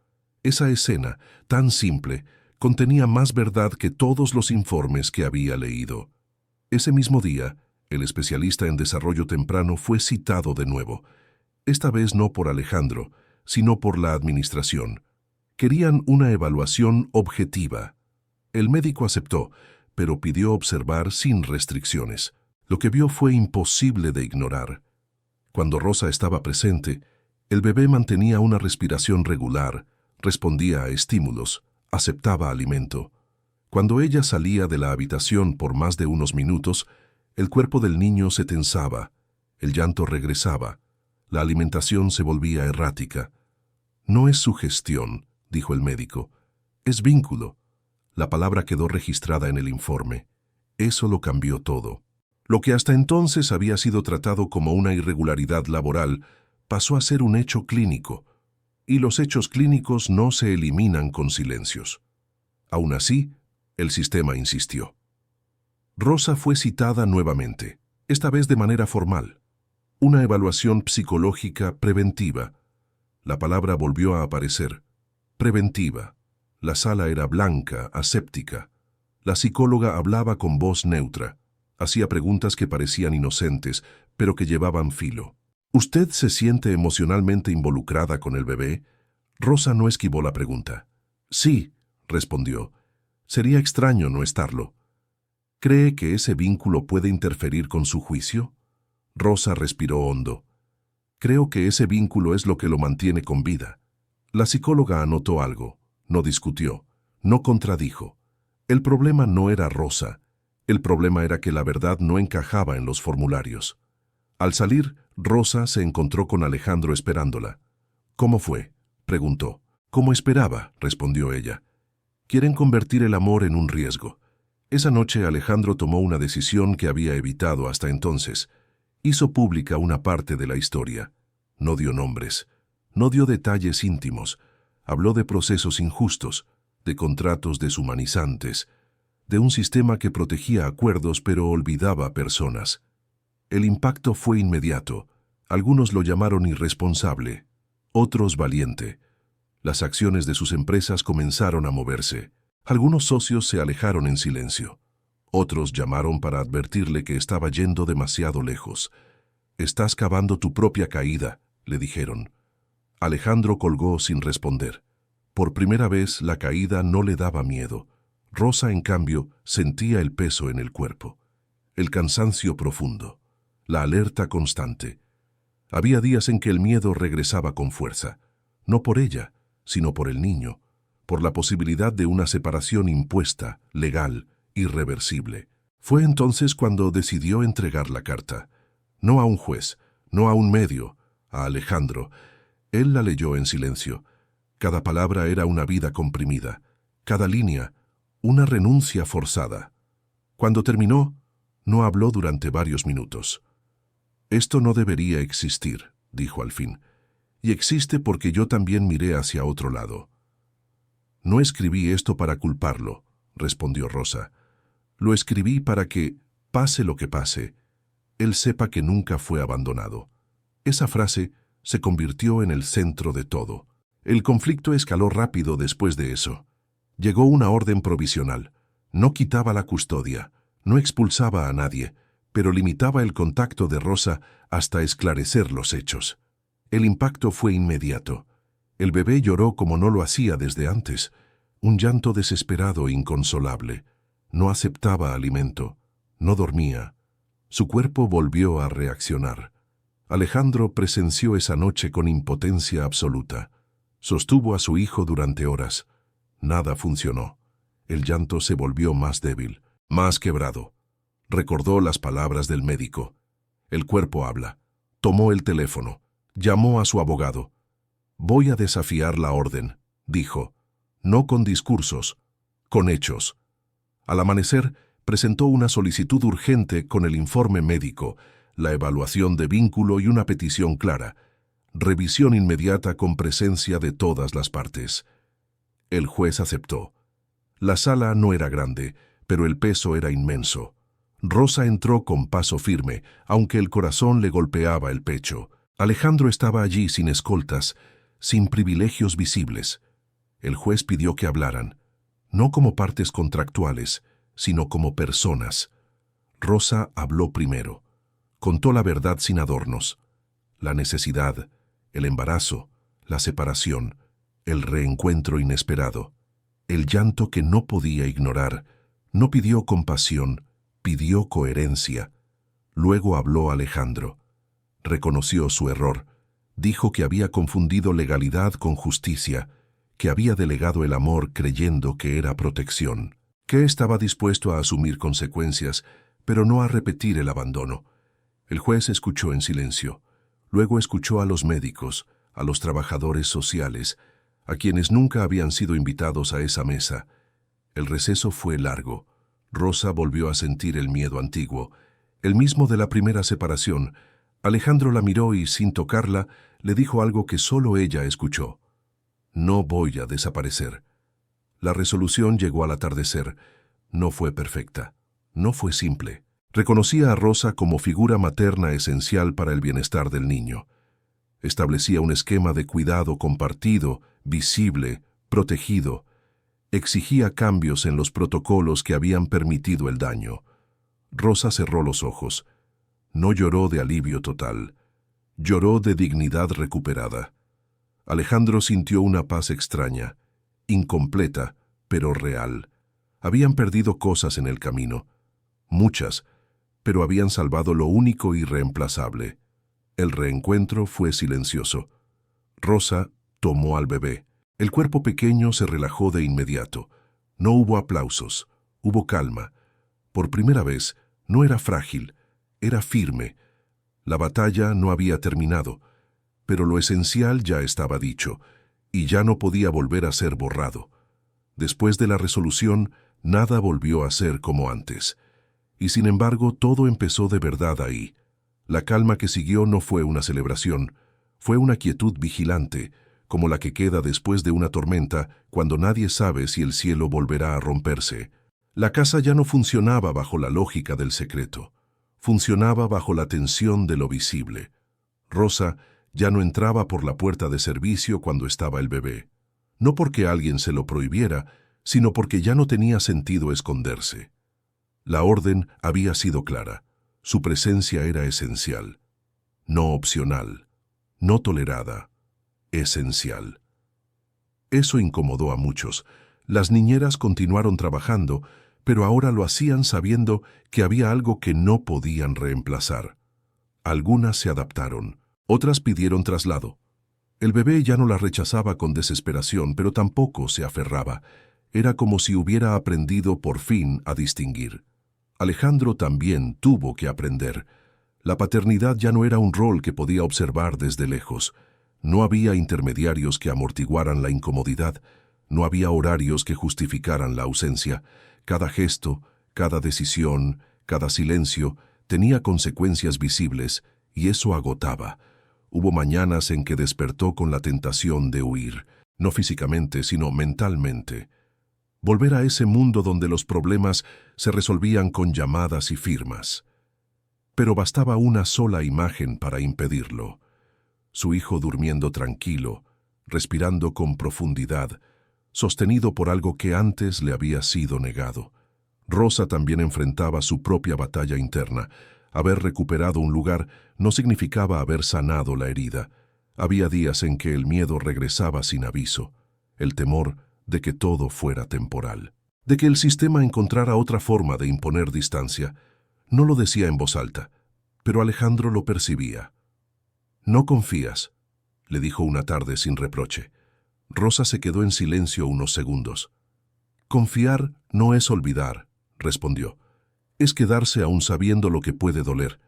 Esa escena, tan simple, contenía más verdad que todos los informes que había leído. Ese mismo día, el especialista en desarrollo temprano fue citado de nuevo. Esta vez no por Alejandro, sino por la administración. Querían una evaluación objetiva. El médico aceptó, pero pidió observar sin restricciones. Lo que vio fue imposible de ignorar. Cuando Rosa estaba presente, el bebé mantenía una respiración regular, respondía a estímulos, aceptaba alimento. Cuando ella salía de la habitación por más de unos minutos, el cuerpo del niño se tensaba, el llanto regresaba, la alimentación se volvía errática. «No es sugestión», dijo el médico, «es vínculo». La palabra quedó registrada en el informe. Eso lo cambió todo. Lo que hasta entonces había sido tratado como una irregularidad laboral pasó a ser un hecho clínico, y los hechos clínicos no se eliminan con silencios. Aún así, el sistema insistió. Rosa fue citada nuevamente, esta vez de manera formal. Una evaluación psicológica preventiva. La palabra volvió a aparecer. Preventiva. La sala era blanca, aséptica. La psicóloga hablaba con voz neutra. Hacía preguntas que parecían inocentes, pero que llevaban filo. «¿Usted se siente emocionalmente involucrada con el bebé?» Rosa no esquivó la pregunta. «Sí», respondió. «Sería extraño no estarlo». «¿Cree que ese vínculo puede interferir con su juicio?» Rosa respiró hondo. «Creo que ese vínculo es lo que lo mantiene con vida». La psicóloga anotó algo. No discutió. No contradijo. El problema no era Rosa. El problema era que la verdad no encajaba en los formularios. Al salir, Rosa se encontró con Alejandro esperándola. «¿Cómo fue?», preguntó. «Como esperaba», respondió ella. «Quieren convertir el amor en un riesgo». Esa noche Alejandro tomó una decisión que había evitado hasta entonces. Hizo pública una parte de la historia. No dio nombres. No dio detalles íntimos. Habló de procesos injustos, de contratos deshumanizantes, de un sistema que protegía acuerdos pero olvidaba personas. El impacto fue inmediato. Algunos lo llamaron irresponsable, otros valiente. Las acciones de sus empresas comenzaron a moverse. Algunos socios se alejaron en silencio. Otros llamaron para advertirle que estaba yendo demasiado lejos. «Estás cavando tu propia caída», le dijeron. Alejandro colgó sin responder. Por primera vez la caída no le daba miedo. Rosa, en cambio, sentía el peso en el cuerpo. El cansancio profundo. La alerta constante. Había días en que el miedo regresaba con fuerza, no por ella, sino por el niño, por la posibilidad de una separación impuesta, legal, irreversible. Fue entonces cuando decidió entregar la carta, no a un juez, no a un medio, a Alejandro. Él la leyó en silencio. Cada palabra era una vida comprimida, cada línea, una renuncia forzada. Cuando terminó, no habló durante varios minutos. «Esto no debería existir», dijo al fin, «y existe porque yo también miré hacia otro lado». «No escribí esto para culparlo», respondió Rosa. «Lo escribí para que, pase lo que pase, él sepa que nunca fue abandonado». Esa frase se convirtió en el centro de todo. El conflicto escaló rápido después de eso. Llegó una orden provisional. No quitaba la custodia, no expulsaba a nadie, pero limitaba el contacto de Rosa hasta esclarecer los hechos. El impacto fue inmediato. El bebé lloró como no lo hacía desde antes. Un llanto desesperado e inconsolable. No aceptaba alimento. No dormía. Su cuerpo volvió a reaccionar. Alejandro presenció esa noche con impotencia absoluta. Sostuvo a su hijo durante horas. Nada funcionó. El llanto se volvió más débil, más quebrado. Recordó las palabras del médico. El cuerpo habla. Tomó el teléfono. Llamó a su abogado. «Voy a desafiar la orden», dijo. «No con discursos, con hechos». Al amanecer, presentó una solicitud urgente con el informe médico, la evaluación de vínculo y una petición clara. Revisión inmediata con presencia de todas las partes. El juez aceptó. La sala no era grande, pero el peso era inmenso. Rosa entró con paso firme, aunque el corazón le golpeaba el pecho. Alejandro estaba allí sin escoltas, sin privilegios visibles. El juez pidió que hablaran, no como partes contractuales, sino como personas. Rosa habló primero. Contó la verdad sin adornos. La necesidad, el embarazo, la separación, el reencuentro inesperado, el llanto que no podía ignorar. No pidió compasión, pidió coherencia. Luego habló Alejandro. Reconoció su error. Dijo que había confundido legalidad con justicia, que había delegado el amor creyendo que era protección, que estaba dispuesto a asumir consecuencias, pero no a repetir el abandono. El juez escuchó en silencio. Luego escuchó a los médicos, a los trabajadores sociales, a quienes nunca habían sido invitados a esa mesa. El receso fue largo. Rosa volvió a sentir el miedo antiguo, el mismo de la primera separación. Alejandro la miró y, sin tocarla, le dijo algo que solo ella escuchó. «No voy a desaparecer». La resolución llegó al atardecer. No fue perfecta. No fue simple. Reconocía a Rosa como figura materna esencial para el bienestar del niño. Establecía un esquema de cuidado compartido, visible, protegido. Exigía cambios en los protocolos que habían permitido el daño. Rosa cerró los ojos. No lloró de alivio total. Lloró de dignidad recuperada. Alejandro sintió una paz extraña, incompleta, pero real. Habían perdido cosas en el camino. Muchas, pero habían salvado lo único irreemplazable. El reencuentro fue silencioso. Rosa tomó al bebé. El cuerpo pequeño se relajó de inmediato. No hubo aplausos, hubo calma. Por primera vez, no era frágil, era firme. La batalla no había terminado, pero lo esencial ya estaba dicho, y ya no podía volver a ser borrado. Después de la resolución, nada volvió a ser como antes. Y sin embargo, todo empezó de verdad ahí. La calma que siguió no fue una celebración, fue una quietud vigilante, como la que queda después de una tormenta cuando nadie sabe si el cielo volverá a romperse. La casa ya no funcionaba bajo la lógica del secreto. Funcionaba bajo la tensión de lo visible. Rosa ya no entraba por la puerta de servicio cuando estaba el bebé. No porque alguien se lo prohibiera, sino porque ya no tenía sentido esconderse. La orden había sido clara. Su presencia era esencial. No opcional. No tolerada. Esencial. Eso incomodó a muchos. Las niñeras continuaron trabajando, pero ahora lo hacían sabiendo que había algo que no podían reemplazar. Algunas se adaptaron, otras pidieron traslado. El bebé ya no la rechazaba con desesperación, pero tampoco se aferraba. Era como si hubiera aprendido por fin a distinguir. Alejandro también tuvo que aprender. La paternidad ya no era un rol que podía observar desde lejos. No había intermediarios que amortiguaran la incomodidad. No había horarios que justificaran la ausencia. Cada gesto, cada decisión, cada silencio tenía consecuencias visibles, y eso agotaba. Hubo mañanas en que despertó con la tentación de huir, no físicamente, sino mentalmente. Volver a ese mundo donde los problemas se resolvían con llamadas y firmas. Pero bastaba una sola imagen para impedirlo. Su hijo durmiendo tranquilo, respirando con profundidad, sostenido por algo que antes le había sido negado. Rosa también enfrentaba su propia batalla interna. Haber recuperado un lugar no significaba haber sanado la herida. Había días en que el miedo regresaba sin aviso. El temor de que todo fuera temporal, de que el sistema encontrara otra forma de imponer distancia. No lo decía en voz alta, pero Alejandro lo percibía. «No confías», le dijo una tarde sin reproche. Rosa se quedó en silencio unos segundos. «Confiar no es olvidar», respondió. «Es quedarse aún sabiendo lo que puede doler».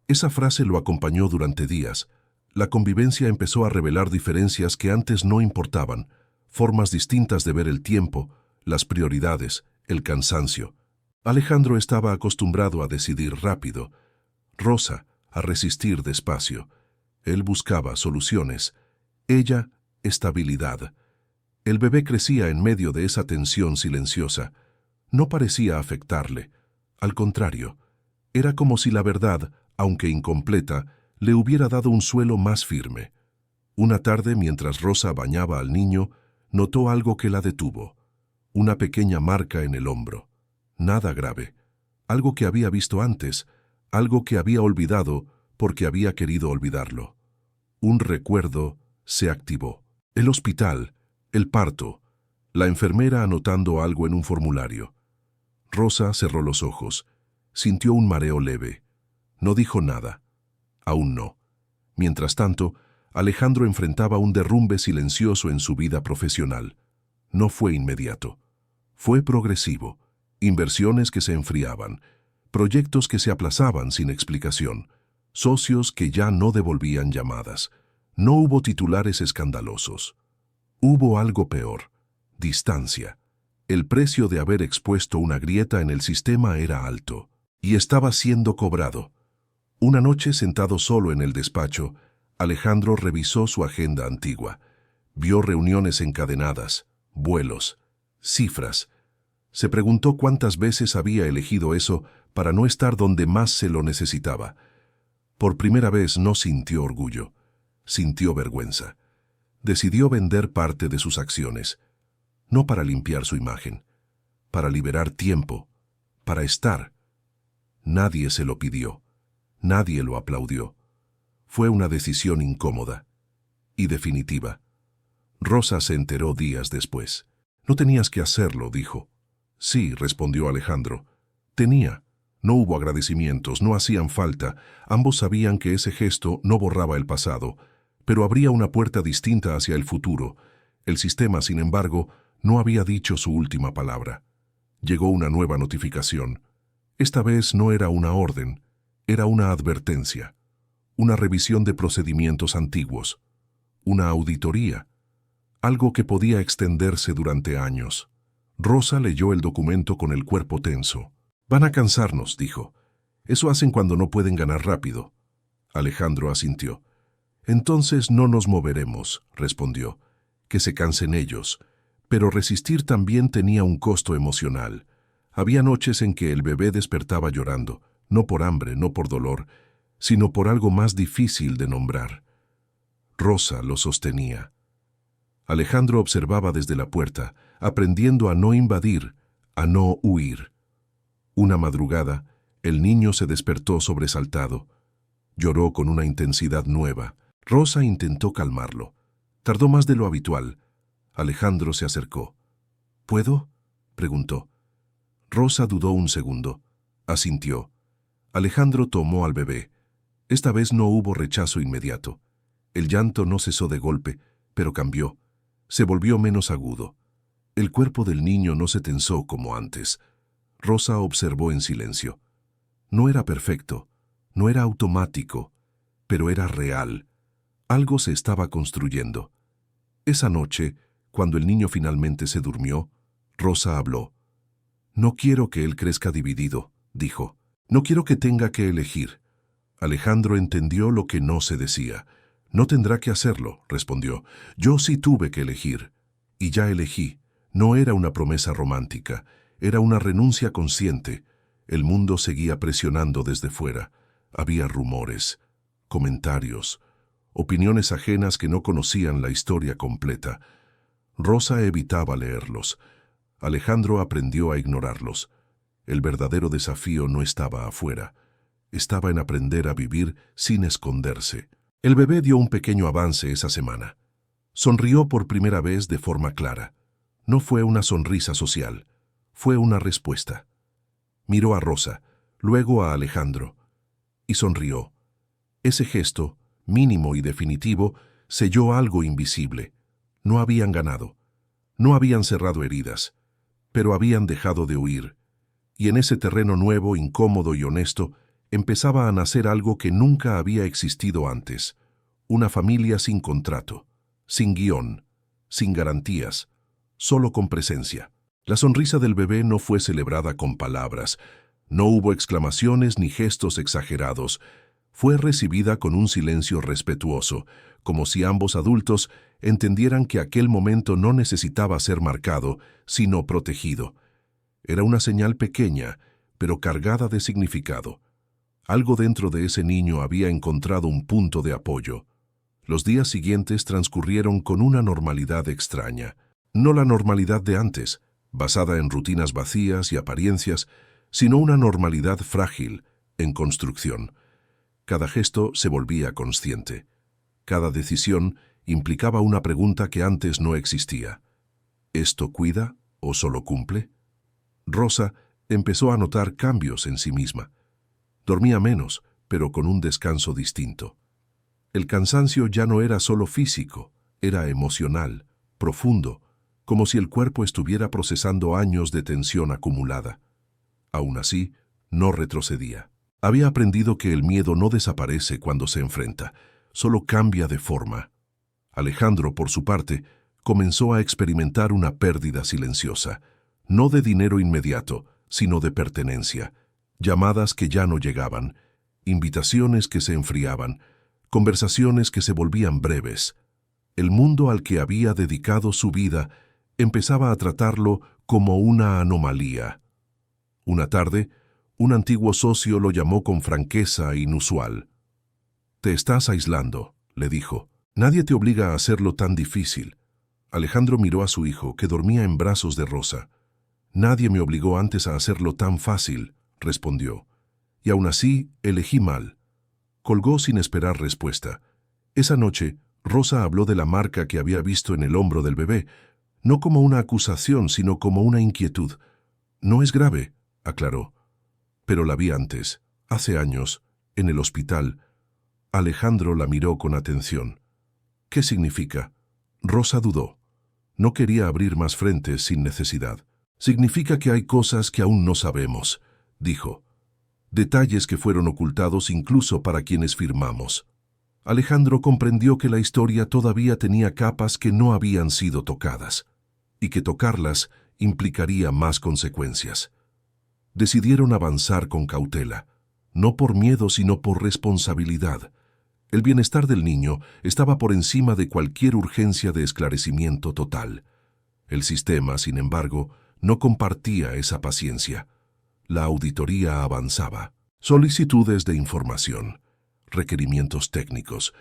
Esa frase lo acompañó durante días. La convivencia empezó a revelar diferencias que antes no importaban, formas distintas de ver el tiempo, las prioridades, el cansancio. Alejandro estaba acostumbrado a decidir rápido, Rosa a resistir despacio. Él buscaba soluciones, ella estabilidad. El bebé crecía en medio de esa tensión silenciosa. No parecía afectarle. Al contrario, era como si la verdad, aunque incompleta, le hubiera dado un suelo más firme. Una tarde, mientras Rosa bañaba al niño, notó algo que la detuvo. Una pequeña marca en el hombro. Nada grave. Algo que había visto antes, algo que había olvidado porque había querido olvidarlo. Un recuerdo se activó. El hospital, el parto, la enfermera anotando algo en un formulario. Rosa cerró los ojos. Sintió un mareo leve. No dijo nada. Aún no. Mientras tanto, Alejandro enfrentaba un derrumbe silencioso en su vida profesional. No fue inmediato. Fue progresivo. Inversiones que se enfriaban, proyectos que se aplazaban sin explicación, socios que ya no devolvían llamadas. No hubo titulares escandalosos. Hubo algo peor: distancia. El precio de haber expuesto una grieta en el sistema era alto, y estaba siendo cobrado. Una noche, sentado solo en el despacho, Alejandro revisó su agenda antigua. Vio reuniones encadenadas, vuelos, cifras. Se preguntó cuántas veces había elegido eso para no estar donde más se lo necesitaba. Por primera vez no sintió orgullo, sintió vergüenza. Decidió vender parte de sus acciones, no para limpiar su imagen, para liberar tiempo, para estar. Nadie se lo pidió, nadie lo aplaudió. Fue una decisión incómoda y definitiva. Rosa se enteró días después. «No tenías que hacerlo», dijo. «Sí», respondió Alejandro. «Tenía». No hubo agradecimientos, no hacían falta. Ambos sabían que ese gesto no borraba el pasado, pero abría una puerta distinta hacia el futuro. El sistema, sin embargo, no había dicho su última palabra. Llegó una nueva notificación. Esta vez no era una orden, era una advertencia, una revisión de procedimientos antiguos, una auditoría, algo que podía extenderse durante años. Rosa leyó el documento con el cuerpo tenso. «Van a cansarnos», dijo. «Eso hacen cuando no pueden ganar rápido». Alejandro asintió. «Entonces no nos moveremos», respondió. «Que se cansen ellos». Pero resistir también tenía un costo emocional. Había noches en que el bebé despertaba llorando, no por hambre, no por dolor, sino por algo más difícil de nombrar. Rosa lo sostenía. Alejandro observaba desde la puerta, aprendiendo a no invadir, a no huir. Una madrugada, el niño se despertó sobresaltado. Lloró con una intensidad nueva. Rosa intentó calmarlo. Tardó más de lo habitual. Alejandro se acercó. «¿Puedo?», preguntó. Rosa dudó un segundo. Asintió. Alejandro tomó al bebé. Esta vez no hubo rechazo inmediato. El llanto no cesó de golpe, pero cambió. Se volvió menos agudo. El cuerpo del niño no se tensó como antes. Rosa observó en silencio. No era perfecto, no era automático, pero era real. Algo se estaba construyendo. Esa noche, cuando el niño finalmente se durmió, Rosa habló. «No quiero que él crezca dividido», dijo. «No quiero que tenga que elegir». Alejandro entendió lo que no se decía. «No tendrá que hacerlo», respondió. «Yo sí tuve que elegir. Y ya elegí». No era una promesa romántica, era una renuncia consciente. El mundo seguía presionando desde fuera. Había rumores, comentarios, opiniones ajenas que no conocían la historia completa. Rosa evitaba leerlos. Alejandro aprendió a ignorarlos. El verdadero desafío no estaba afuera. Estaba en aprender a vivir sin esconderse. El bebé dio un pequeño avance esa semana. Sonrió por primera vez de forma clara. No fue una sonrisa social, fue una respuesta. Miró a Rosa, luego a Alejandro, y sonrió. Ese gesto, mínimo y definitivo, selló algo invisible. No habían ganado, no habían cerrado heridas, pero habían dejado de huir. Y en ese terreno nuevo, incómodo y honesto, empezaba a nacer algo que nunca había existido antes. Una familia sin contrato, sin guión, sin garantías, solo con presencia. La sonrisa del bebé no fue celebrada con palabras, no hubo exclamaciones ni gestos exagerados. Fue recibida con un silencio respetuoso, como si ambos adultos entendieran que aquel momento no necesitaba ser marcado, sino protegido. Era una señal pequeña, pero cargada de significado. Algo dentro de ese niño había encontrado un punto de apoyo. Los días siguientes transcurrieron con una normalidad extraña. No la normalidad de antes, basada en rutinas vacías y apariencias, sino una normalidad frágil, en construcción. Cada gesto se volvía consciente. Cada decisión implicaba una pregunta que antes no existía. ¿Esto cuida o solo cumple? Rosa empezó a notar cambios en sí misma. Dormía menos, pero con un descanso distinto. El cansancio ya no era solo físico, era emocional, profundo, como si el cuerpo estuviera procesando años de tensión acumulada. Aún así, no retrocedía. Había aprendido que el miedo no desaparece cuando se enfrenta, solo cambia de forma. Alejandro, por su parte, comenzó a experimentar una pérdida silenciosa, no de dinero inmediato, sino de pertenencia. Llamadas que ya no llegaban, invitaciones que se enfriaban, conversaciones que se volvían breves. El mundo al que había dedicado su vida empezaba a tratarlo como una anomalía. Una tarde, un antiguo socio lo llamó con franqueza inusual. «Te estás aislando», le dijo. «Nadie te obliga a hacerlo tan difícil». Alejandro miró a su hijo, que dormía en brazos de Rosa. «Nadie me obligó antes a hacerlo tan fácil», respondió. «Y aún así, elegí mal». Colgó sin esperar respuesta. Esa noche, Rosa habló de la marca que había visto en el hombro del bebé, no como una acusación, sino como una inquietud. «No es grave», aclaró. «Pero la vi antes, hace años, en el hospital». Alejandro la miró con atención. «¿Qué significa?» Rosa dudó. No quería abrir más frentes sin necesidad. «Significa que hay cosas que aún no sabemos», dijo. «Detalles que fueron ocultados incluso para quienes firmamos». Alejandro comprendió que la historia todavía tenía capas que no habían sido tocadas, y que tocarlas implicaría más consecuencias. Decidieron avanzar con cautela, no por miedo sino por responsabilidad. El bienestar del niño estaba por encima de cualquier urgencia de esclarecimiento total. El sistema, sin embargo, no compartía esa paciencia. La auditoría avanzaba. Solicitudes de información, requerimientos técnicos,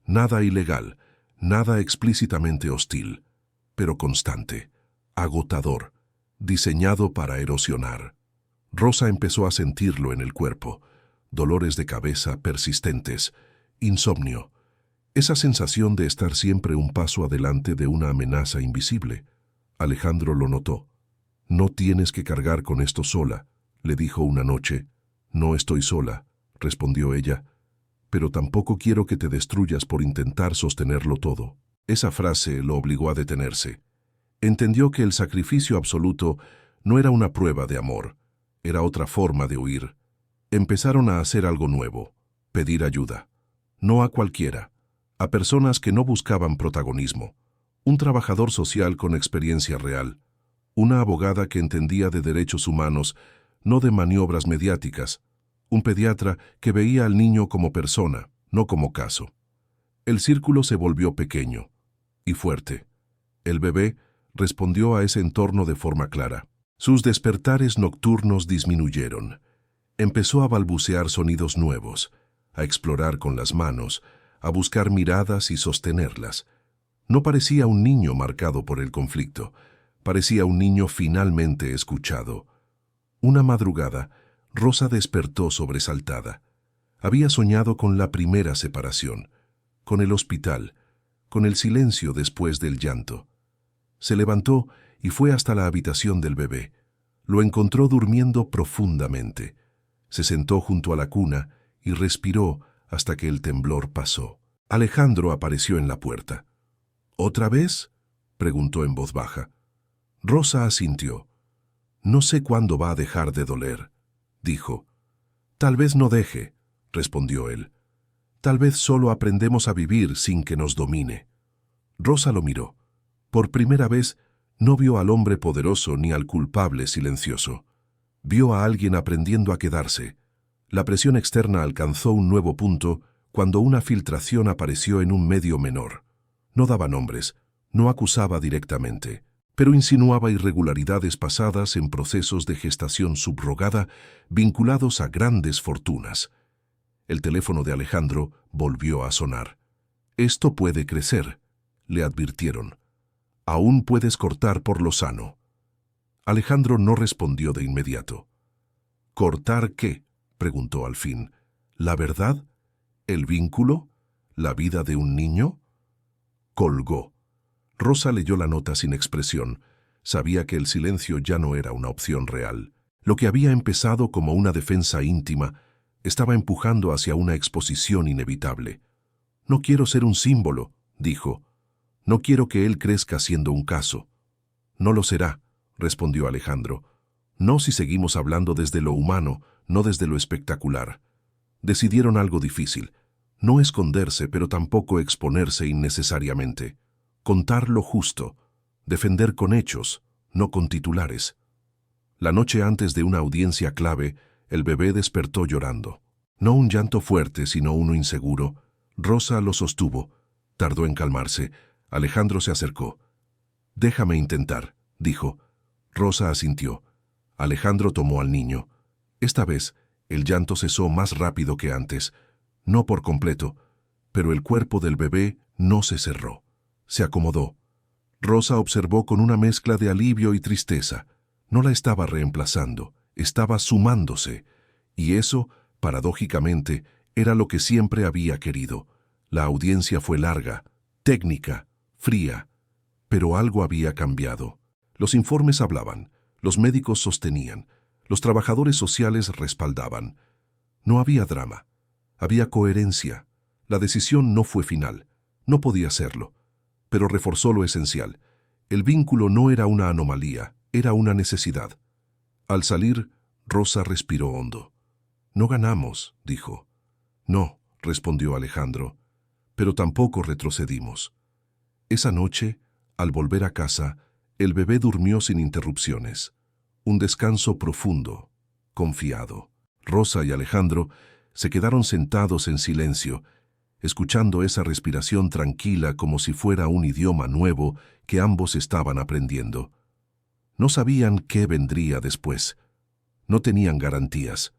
nada ilegal, nada explícitamente hostil, pero constante, agotador, diseñado para erosionar. Rosa empezó a sentirlo en el cuerpo, dolores de cabeza persistentes, insomnio, esa sensación de estar siempre un paso adelante de una amenaza invisible. Alejandro lo notó. «No tienes que cargar con esto sola», le dijo una noche. «No estoy sola», respondió ella, «pero tampoco quiero que te destruyas por intentar sostenerlo todo». Esa frase lo obligó a detenerse. Entendió que el sacrificio absoluto no era una prueba de amor, era otra forma de huir. Empezaron a hacer algo nuevo, pedir ayuda. No a cualquiera, a personas que no buscaban protagonismo. Un trabajador social con experiencia real, una abogada que entendía de derechos humanos, no de maniobras mediáticas, un pediatra que veía al niño como persona, no como caso. El círculo se volvió pequeño y fuerte. El bebé respondió a ese entorno de forma clara. Sus despertares nocturnos disminuyeron. Empezó a balbucear sonidos nuevos, a explorar con las manos, a buscar miradas y sostenerlas. No parecía un niño marcado por el conflicto, parecía un niño finalmente escuchado. Una madrugada, Rosa despertó sobresaltada. Había soñado con la primera separación, con el hospital, con el silencio después del llanto. Se levantó y fue hasta la habitación del bebé. Lo encontró durmiendo profundamente. Se sentó junto a la cuna y respiró hasta que el temblor pasó. Alejandro apareció en la puerta. ¿Otra vez?, preguntó en voz baja. Rosa asintió. No sé cuándo va a dejar de doler, dijo. Tal vez no deje, respondió él. Tal vez solo aprendemos a vivir sin que nos domine. Rosa lo miró. Por primera vez no vio al hombre poderoso ni al culpable silencioso. Vio a alguien aprendiendo a quedarse. La presión externa alcanzó un nuevo punto cuando una filtración apareció en un medio menor. No daba nombres, no acusaba directamente, pero insinuaba irregularidades pasadas en procesos de gestación subrogada vinculados a grandes fortunas. El teléfono de Alejandro volvió a sonar. «Esto puede crecer», le advirtieron. «Aún puedes cortar por lo sano». Alejandro no respondió de inmediato. «¿Cortar qué?», preguntó al fin. «¿La verdad? ¿El vínculo? ¿La vida de un niño?». Colgó. Rosa leyó la nota sin expresión. Sabía que el silencio ya no era una opción real. Lo que había empezado como una defensa íntima estaba empujando hacia una exposición inevitable. «No quiero ser un símbolo», dijo. «No quiero que él crezca siendo un caso». «No lo será», respondió Alejandro. «No si seguimos hablando desde lo humano, no desde lo espectacular». Decidieron algo difícil. No esconderse, pero tampoco exponerse innecesariamente. Contar lo justo. Defender con hechos, no con titulares. La noche antes de una audiencia clave, el bebé despertó llorando. No un llanto fuerte, sino uno inseguro. Rosa lo sostuvo. Tardó en calmarse. Alejandro se acercó. «Déjame intentar», dijo. Rosa asintió. Alejandro tomó al niño. Esta vez, el llanto cesó más rápido que antes. No por completo, pero el cuerpo del bebé no se cerró. Se acomodó. Rosa observó con una mezcla de alivio y tristeza. No la estaba reemplazando, estaba sumándose. Y eso, paradójicamente, era lo que siempre había querido. La audiencia fue larga, técnica, fría. Pero algo había cambiado. Los informes hablaban, los médicos sostenían, los trabajadores sociales respaldaban. No había drama, había coherencia. La decisión no fue final, no podía serlo, pero reforzó lo esencial. El vínculo no era una anomalía, era una necesidad. Al salir, Rosa respiró hondo. «No ganamos», dijo. «No», respondió Alejandro, «pero tampoco retrocedimos». Esa noche, al volver a casa, el bebé durmió sin interrupciones. Un descanso profundo, confiado. Rosa y Alejandro se quedaron sentados en silencio, escuchando esa respiración tranquila como si fuera un idioma nuevo que ambos estaban aprendiendo. No sabían qué vendría después. No tenían garantías.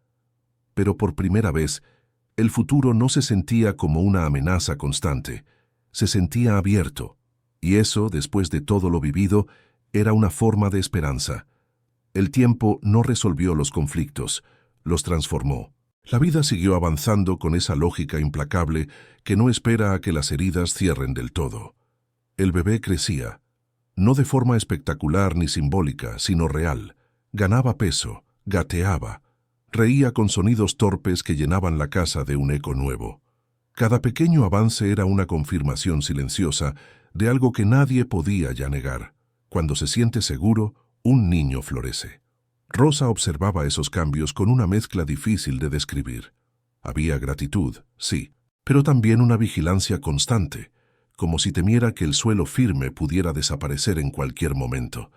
Pero por primera vez, el futuro no se sentía como una amenaza constante. Se sentía abierto. Y eso, después de todo lo vivido, era una forma de esperanza. El tiempo no resolvió los conflictos, los transformó. La vida siguió avanzando con esa lógica implacable que no espera a que las heridas cierren del todo. El bebé crecía, no de forma espectacular ni simbólica, sino real. Ganaba peso, gateaba, reía con sonidos torpes que llenaban la casa de un eco nuevo. Cada pequeño avance era una confirmación silenciosa de algo que nadie podía ya negar. Cuando se siente seguro, un niño florece. Rosa observaba esos cambios con una mezcla difícil de describir. Había gratitud, sí, pero también una vigilancia constante, como si temiera que el suelo firme pudiera desaparecer en cualquier momento.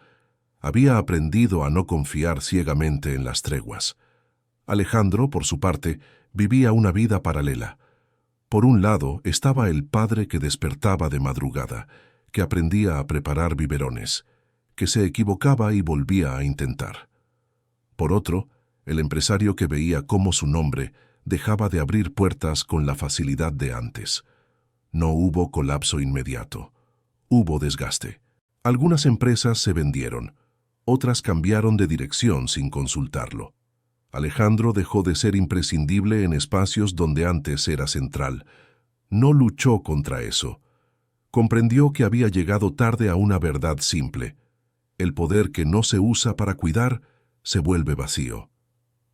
Había aprendido a no confiar ciegamente en las treguas. Alejandro, por su parte, vivía una vida paralela. Por un lado estaba el padre que despertaba de madrugada, que aprendía a preparar biberones, que se equivocaba y volvía a intentar. Por otro, el empresario que veía cómo su nombre dejaba de abrir puertas con la facilidad de antes. No hubo colapso inmediato. Hubo desgaste. Algunas empresas se vendieron, otras cambiaron de dirección sin consultarlo. Alejandro dejó de ser imprescindible en espacios donde antes era central. No luchó contra eso. Comprendió que había llegado tarde a una verdad simple. El poder que no se usa para cuidar se vuelve vacío.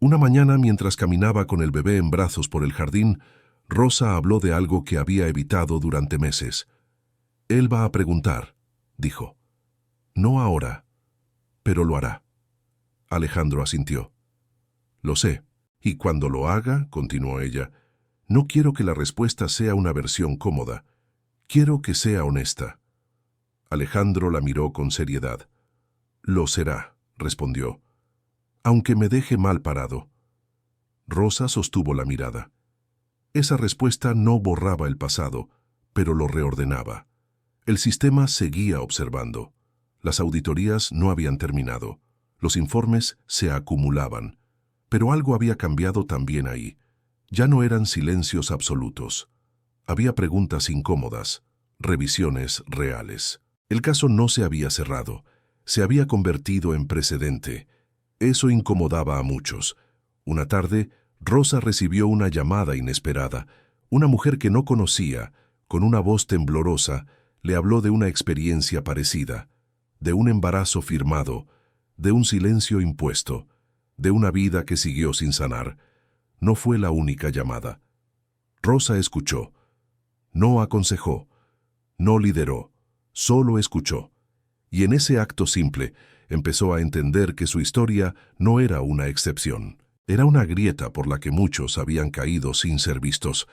Una mañana, mientras caminaba con el bebé en brazos por el jardín, Rosa habló de algo que había evitado durante meses. «Él va a preguntar», dijo. «No ahora, pero lo hará». Alejandro asintió. «Lo sé, y cuando lo haga», continuó ella, «no quiero que la respuesta sea una versión cómoda. Quiero que sea honesta». Alejandro la miró con seriedad. «Lo será», respondió, «aunque me deje mal parado». Rosa sostuvo la mirada. Esa respuesta no borraba el pasado, pero lo reordenaba. El sistema seguía observando. Las auditorías no habían terminado. Los informes se acumulaban. Pero algo había cambiado también ahí. Ya no eran silencios absolutos. Había preguntas incómodas, revisiones reales. El caso no se había cerrado. Se había convertido en precedente. Eso incomodaba a muchos. Una tarde, Rosa recibió una llamada inesperada. Una mujer que no conocía, con una voz temblorosa, le habló de una experiencia parecida, de un embarazo firmado, de un silencio impuesto, de una vida que siguió sin sanar. No fue la única llamada. Rosa escuchó. No aconsejó, no lideró, solo escuchó. Y en ese acto simple empezó a entender que su historia no era una excepción. Era una grieta por la que muchos habían caído sin ser vistos.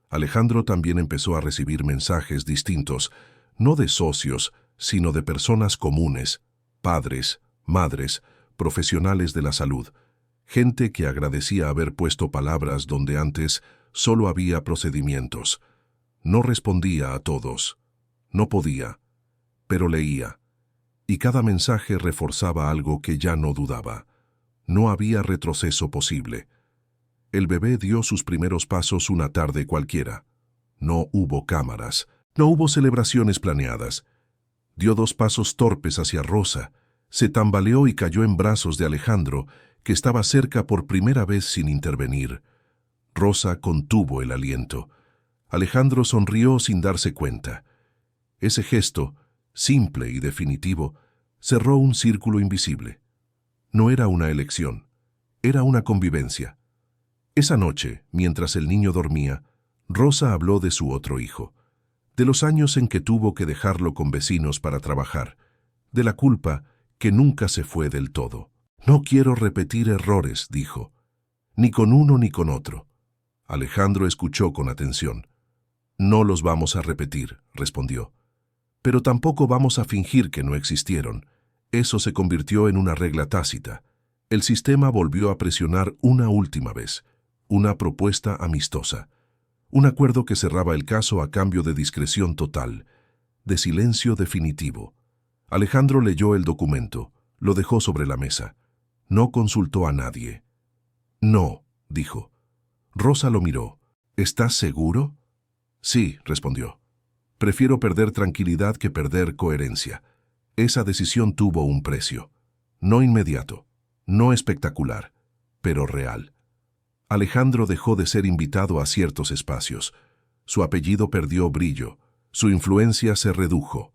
Alejandro también empezó a recibir mensajes distintos, no de socios, sino de personas comunes, padres, madres, profesionales de la salud, gente que agradecía haber puesto palabras donde antes solo había procedimientos. No respondía a todos, no podía, pero leía, y cada mensaje reforzaba algo que ya no dudaba. No había retroceso posible. El bebé dio sus primeros pasos una tarde cualquiera. No hubo cámaras, no hubo celebraciones planeadas. Dio 2 pasos torpes hacia Rosa, se tambaleó y cayó en brazos de Alejandro, que estaba cerca por primera vez sin intervenir. Rosa contuvo el aliento. Alejandro sonrió sin darse cuenta. Ese gesto, simple y definitivo, cerró un círculo invisible. No era una elección, era una convivencia. Esa noche, mientras el niño dormía, Rosa habló de su otro hijo, de los años en que tuvo que dejarlo con vecinos para trabajar, de la culpa que nunca se fue del todo. «No quiero repetir errores», dijo, «ni con uno ni con otro». Alejandro escuchó con atención. «No los vamos a repetir», respondió. «Pero tampoco vamos a fingir que no existieron». Eso se convirtió en una regla tácita. El sistema volvió a presionar una última vez. Una propuesta amistosa. Un acuerdo que cerraba el caso a cambio de discreción total, de silencio definitivo. Alejandro leyó el documento, lo dejó sobre la mesa. No consultó a nadie. «No», dijo. Rosa lo miró. «¿Estás seguro?» «Sí», respondió. «Prefiero perder tranquilidad que perder coherencia». Esa decisión tuvo un precio. No inmediato, no espectacular, pero real. Alejandro dejó de ser invitado a ciertos espacios. Su apellido perdió brillo, su influencia se redujo.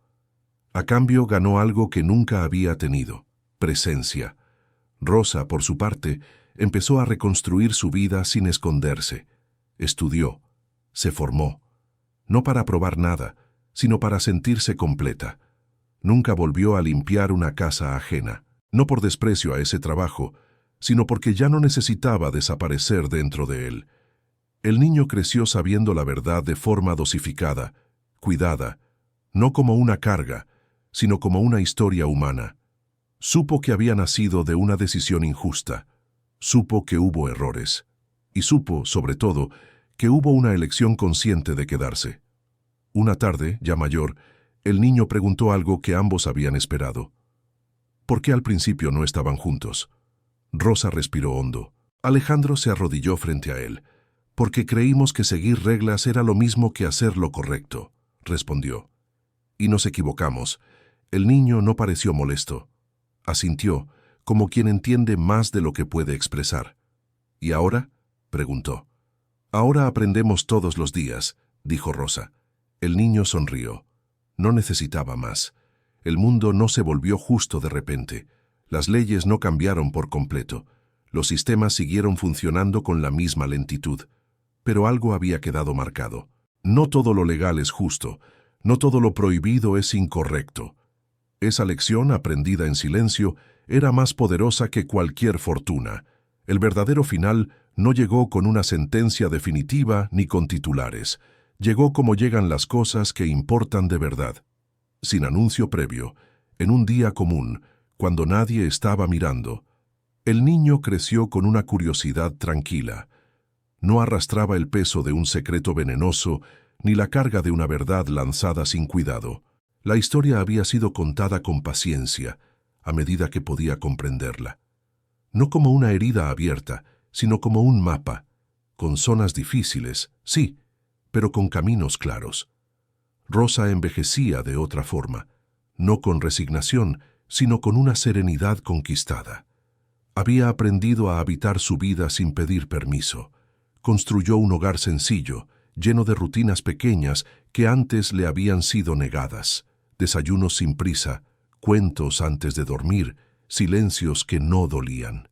A cambio ganó algo que nunca había tenido: presencia. Rosa, por su parte, empezó a reconstruir su vida sin esconderse. Estudió, se formó, no para probar nada, sino para sentirse completa. Nunca volvió a limpiar una casa ajena, no por desprecio a ese trabajo, sino porque ya no necesitaba desaparecer dentro de él. El niño creció sabiendo la verdad de forma dosificada, cuidada, no como una carga, sino como una historia humana. Supo que había nacido de una decisión injusta, supo que hubo errores, y supo, sobre todo, que hubo una elección consciente de quedarse. Una tarde, ya mayor, el niño preguntó algo que ambos habían esperado. ¿Por qué al principio no estaban juntos? Rosa respiró hondo. Alejandro se arrodilló frente a él. «Porque creímos que seguir reglas era lo mismo que hacer lo correcto», respondió. Y nos equivocamos. El niño no pareció molesto. Asintió, como quien entiende más de lo que puede expresar. «¿Y ahora?», preguntó. «Ahora aprendemos todos los días», dijo Rosa. El niño sonrió. No necesitaba más. El mundo no se volvió justo de repente. Las leyes no cambiaron por completo. Los sistemas siguieron funcionando con la misma lentitud. Pero algo había quedado marcado. No todo lo legal es justo. No todo lo prohibido es incorrecto. Esa lección, aprendida en silencio, era más poderosa que cualquier fortuna. El verdadero final no llegó con una sentencia definitiva ni con titulares. Llegó como llegan las cosas que importan de verdad. Sin anuncio previo, en un día común, cuando nadie estaba mirando, el niño creció con una curiosidad tranquila. No arrastraba el peso de un secreto venenoso ni la carga de una verdad lanzada sin cuidado. La historia había sido contada con paciencia, a medida que podía comprenderla. No como una herida abierta, sino como un mapa, con zonas difíciles, sí, pero con caminos claros. Rosa envejecía de otra forma, no con resignación, sino con una serenidad conquistada. Había aprendido a habitar su vida sin pedir permiso. Construyó un hogar sencillo, lleno de rutinas pequeñas que antes le habían sido negadas. Desayunos sin prisa, cuentos antes de dormir, silencios que no dolían.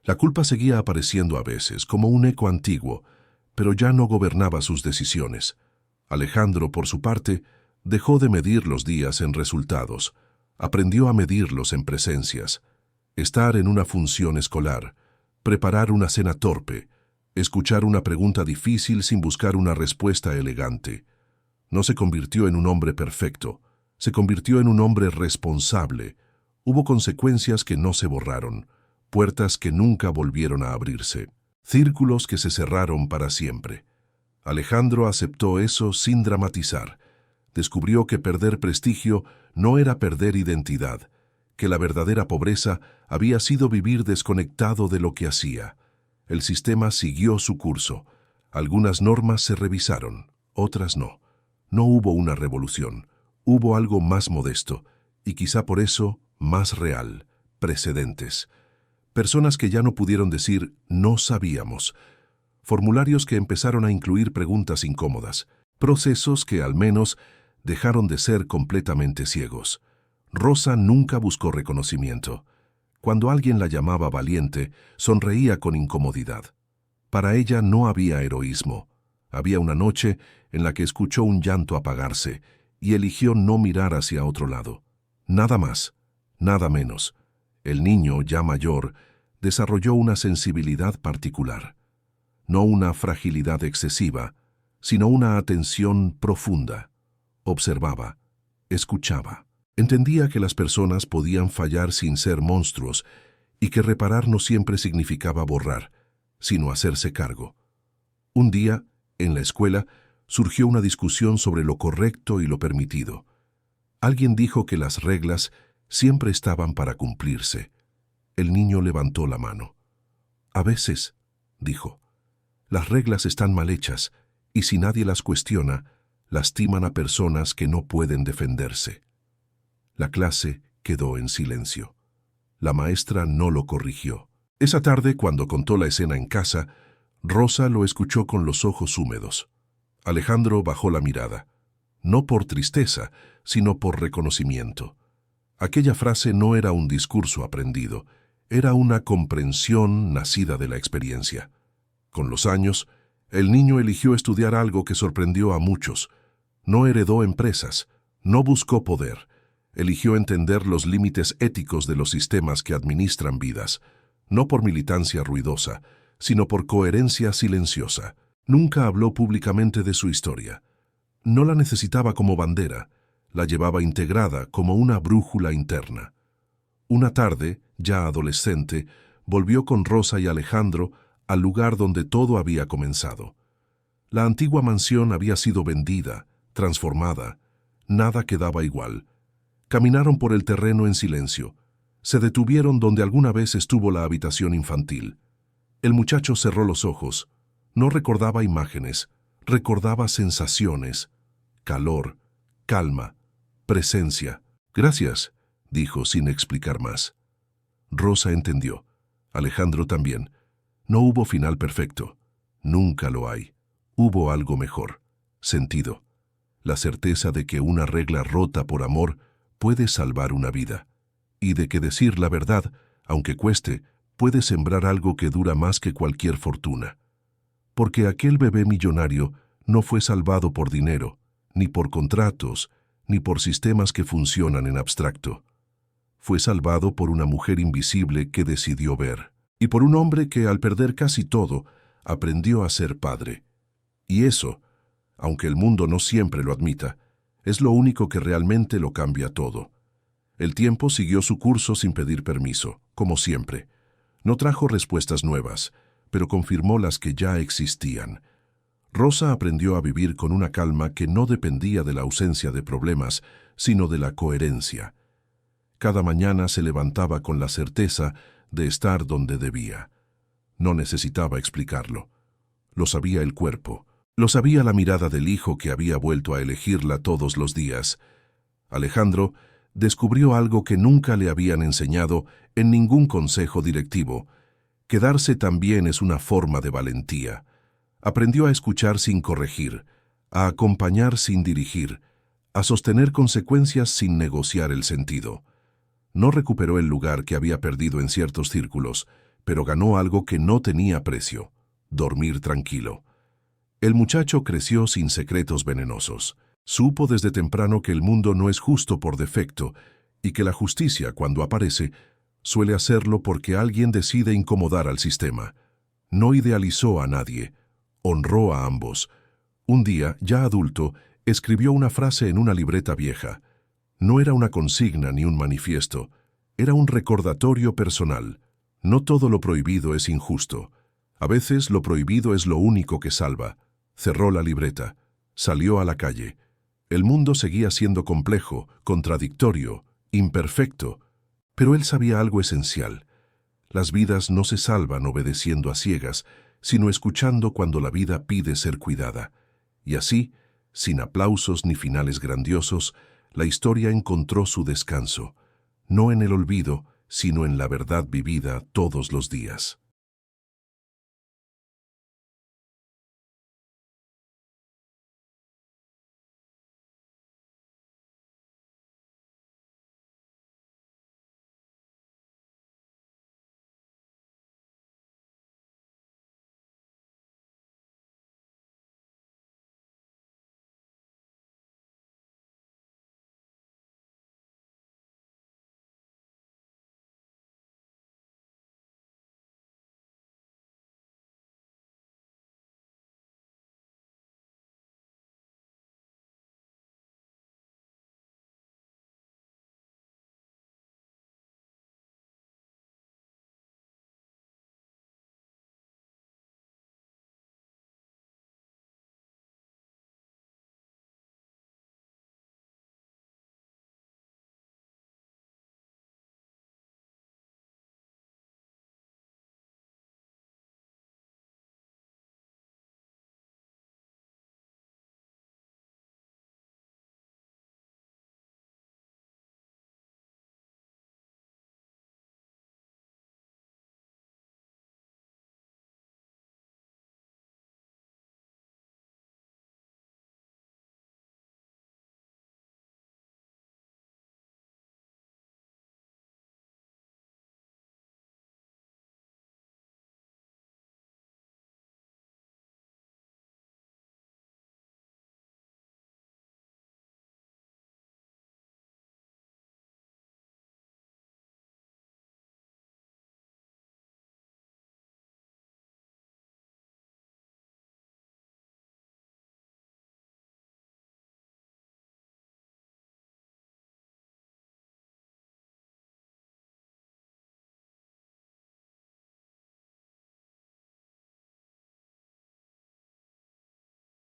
La culpa seguía apareciendo a veces, como un eco antiguo, pero ya no gobernaba sus decisiones. Alejandro, por su parte, dejó de medir los días en resultados, aprendió a medirlos en presencias. Estar en una función escolar, preparar una cena torpe, escuchar una pregunta difícil sin buscar una respuesta elegante. No se convirtió en un hombre perfecto, se convirtió en un hombre responsable. Hubo consecuencias que no se borraron, puertas que nunca volvieron a abrirse, círculos que se cerraron para siempre. Alejandro aceptó eso sin dramatizar. Descubrió que perder prestigio no era perder identidad, que la verdadera pobreza había sido vivir desconectado de lo que hacía. El sistema siguió su curso. Algunas normas se revisaron, otras no. No hubo una revolución. Hubo algo más modesto, y quizá por eso más real, precedentes. Personas que ya no pudieron decir «no sabíamos». Formularios que empezaron a incluir preguntas incómodas. Procesos que, al menos, dejaron de ser completamente ciegos. Rosa nunca buscó reconocimiento. Cuando alguien la llamaba valiente, sonreía con incomodidad. Para ella no había heroísmo. Había una noche en la que escuchó un llanto apagarse y eligió no mirar hacia otro lado. Nada más, nada menos. El niño, ya mayor, desarrolló una sensibilidad particular. No una fragilidad excesiva, sino una atención profunda. Observaba, escuchaba. Entendía que las personas podían fallar sin ser monstruos y que reparar no siempre significaba borrar, sino hacerse cargo. Un día, en la escuela, surgió una discusión sobre lo correcto y lo permitido. Alguien dijo que las reglas siempre estaban para cumplirse. El niño levantó la mano. «A veces», dijo, «las reglas están mal hechas y si nadie las cuestiona, lastiman a personas que no pueden defenderse». La clase quedó en silencio. La maestra no lo corrigió. Esa tarde, cuando contó la escena en casa, Rosa lo escuchó con los ojos húmedos. Alejandro bajó la mirada, no por tristeza, sino por reconocimiento. Aquella frase no era un discurso aprendido, era una comprensión nacida de la experiencia. Con los años, el niño eligió estudiar algo que sorprendió a muchos. No heredó empresas, no buscó poder. Eligió entender los límites éticos de los sistemas que administran vidas, no por militancia ruidosa, sino por coherencia silenciosa. Nunca habló públicamente de su historia. No la necesitaba como bandera, la llevaba integrada como una brújula interna. Una tarde, ya adolescente, volvió con Rosa y Alejandro al lugar donde todo había comenzado. La antigua mansión había sido vendida, transformada. Nada quedaba igual. Caminaron por el terreno en silencio. Se detuvieron donde alguna vez estuvo la habitación infantil. El muchacho cerró los ojos. No recordaba imágenes, recordaba sensaciones, calor, calma, presencia. «Gracias», dijo sin explicar más. Rosa entendió. Alejandro también. No hubo final perfecto. Nunca lo hay. Hubo algo mejor. Sentido. La certeza de que una regla rota por amor puede salvar una vida, y de que decir la verdad, aunque cueste, puede sembrar algo que dura más que cualquier fortuna. Porque aquel bebé millonario no fue salvado por dinero, ni por contratos, ni por sistemas que funcionan en abstracto. Fue salvado por una mujer invisible que decidió ver, y por un hombre que, al perder casi todo, aprendió a ser padre. Y eso, aunque el mundo no siempre lo admita, es lo único que realmente lo cambia todo. El tiempo siguió su curso sin pedir permiso, como siempre. No trajo respuestas nuevas, pero confirmó las que ya existían. Rosa aprendió a vivir con una calma que no dependía de la ausencia de problemas, sino de la coherencia. Cada mañana se levantaba con la certeza de estar donde debía. No necesitaba explicarlo. Lo sabía el cuerpo. Lo sabía la mirada del hijo que había vuelto a elegirla todos los días. Alejandro descubrió algo que nunca le habían enseñado en ningún consejo directivo. Quedarse también es una forma de valentía. Aprendió a escuchar sin corregir, a acompañar sin dirigir, a sostener consecuencias sin negociar el sentido. No recuperó el lugar que había perdido en ciertos círculos, pero ganó algo que no tenía precio: dormir tranquilo. El muchacho creció sin secretos venenosos. Supo desde temprano que el mundo no es justo por defecto y que la justicia, cuando aparece, suele hacerlo porque alguien decide incomodar al sistema. No idealizó a nadie, honró a ambos. Un día, ya adulto, escribió una frase en una libreta vieja. No era una consigna ni un manifiesto, era un recordatorio personal. No todo lo prohibido es injusto. A veces lo prohibido es lo único que salva. Cerró la libreta, salió a la calle. El mundo seguía siendo complejo, contradictorio, imperfecto, pero él sabía algo esencial. Las vidas no se salvan obedeciendo a ciegas, sino escuchando cuando la vida pide ser cuidada. Y así, sin aplausos ni finales grandiosos, la historia encontró su descanso, no en el olvido, sino en la verdad vivida todos los días.